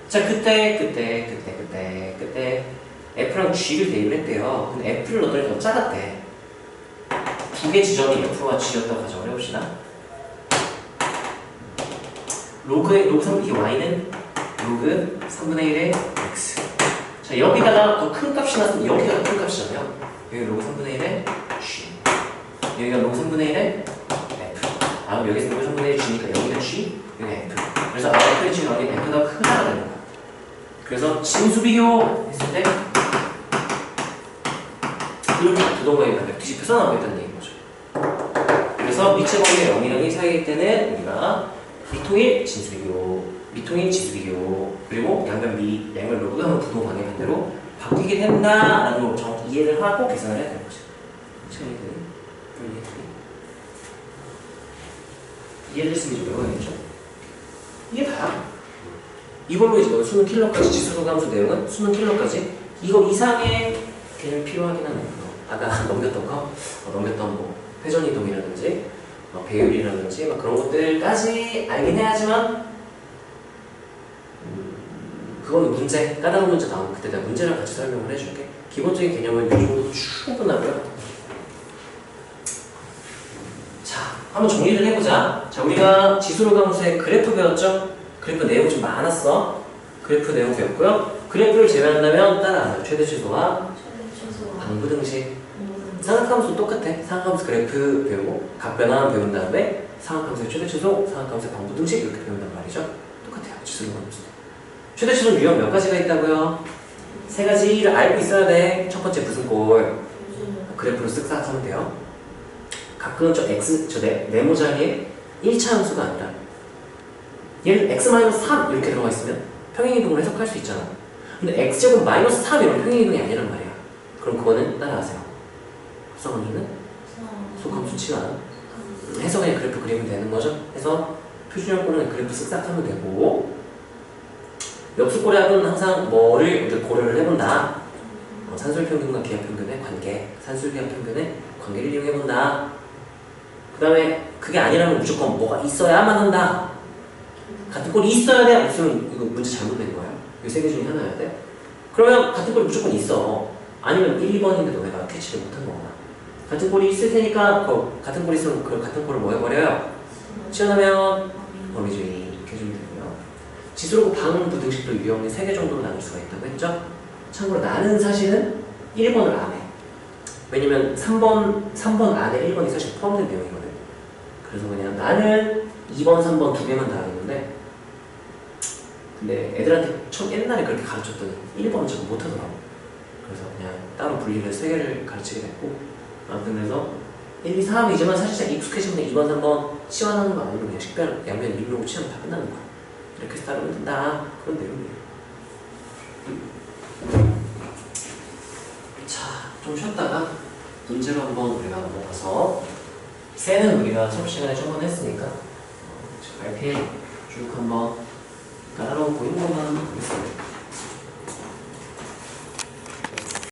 S1: 자, 그때 f랑 g를 대입을 했대요. 근데 f를 넣었더니 더 작았대. 두 개 지점이 f와 g였다고 가정을 해봅시다. 로그 3분의 y는 로그 3분의 1의 x. 자, 자, 여기다가 더 큰 값이 났으면 여기가 더 큰 값이잖아요. 여기 로그 3분의 1에 G. 여기가 로그 3분의 1에 F. 아, 그럼 여기서 로그 3분의 1 G니까 여기가 G, 여기가 F. 그래서 F의 진원이 F보다 크다가 되는 거야. 그래서 진수 비교 했을 때 이렇게 부동강이 뒤집혀서 나오겠다는 얘기인 거죠. 그래서 미체 범위의 0이랑 1 사이일 때는 우리가 미통일 진수 비교, 미통일 지수 비교, 그리고 양변 미, 양변 로그가 하면 부동강의 반대로 바뀌게 된다라는 걸 정확히 이해를 하고 계산을 해야 되는 거죠. 이해됐으면 좀 외워야겠죠? 이게 다야. 이걸로 이제 수능 킬러까지, 지수로 함수 내용은 수능 킬러까지 이거 이상의 개념이 필요하긴 하네요. 아까 넘겼던 거, 넘겼던 뭐 회전이동이라든지 배율이라든지 그런 것들까지 알긴 해야지만 그거는 문제, 까다로운 문제 나오면 그때 내가 문제랑 같이 설명을 해줄게. 기본적인 개념은 이 정도 충분하고요. 자, 한번 정리를 해보자. 자, 우리가 지수로 함수의 그래프 배웠죠? 그래프 내용 좀 많았어. 그래프 내용 배웠고요. 그래프를 제외한다면 따라하세요. 최대 최소와 방부 등식. 상악함수 똑같아. 상악함수 그래프 배우고 각변환 배운 다음에 상악함수의 최대 최소, 상악함수의 방부 등식 이렇게 배운단 말이죠. 똑같아요. 지수로 함수. 최대 최소 유형 몇 가지가 있다고요? 세 가지를 알고 있어야 돼. 첫 번째 무슨 꼴? 그래프로 쓱싹 하면 돼요. 가끔 저 x, 네모 자리에 1차 함수가 아니라 얘를 x-3 이렇게 들어가 있으면 평행이동을 해석할 수 있잖아. 근데 x제곱 마이너스 3 이런 평행이동이 아니란 말이야. 그럼 그거는 따라하세요. 합성함수는 속함수 치환. 해서 그냥 그래프 그리면 되는 거죠. 해서 표준형 꼴은 그래프 쓱싹 하면 되고, 역수꼴합은 항상 뭐를 고려를 해본다. 산술평균과 기하평균의 관계, 산술기하평균의 관계를 이용해본다. 그 다음에 그게 아니라면 무조건 뭐가 있어야만 한다. 같은 꼴이 있어야 돼? 없으면 이거 문제 잘못된 거예요. 이 세 개 중에 하나여야 돼. 그러면 같은 꼴이 무조건 있어. 아니면 1, 2번인데 너네가 캐치를 못한 거구나. 같은 꼴이 있을 테니까 같은 꼴이 있으면 그 같은 꼴을 뭐 해버려요? 치환하면 범위주의 이렇게 해주면 되고요. 지수로 방부 등식도 유형이 3개 정도로 나눌 수가 있다고 했죠? 참고로 나는 사실은 1번을 안 해. 왜냐면 3번 안에 1번이 사실 포함된 내용이거든. 그래서 그냥 나는 2번, 3번 두 개만 나가겠는데, 근데 애들한테 옛날에 그렇게 가르쳤더니 1번은 잘 못하더라고. 그래서 그냥 따로 분리를 3개를 가르치게 됐고, 아무튼 그래서 1, 2, 3이지만 사실상 익숙해지면 2번, 3번 치환하는 거 아니고 그냥 식별, 양변, 밀로 치환 다 끝나는 거야. 이렇게 해서 따르면 된다. 그런 내용이에요. 자, 좀 쉬었다가 문제로 한번 우리가 넘어가서 셀은 우리가 수업 시간에 좀 번 했으니까 RPA 쭉 한번 따라오고 있는 것만 보겠습니다.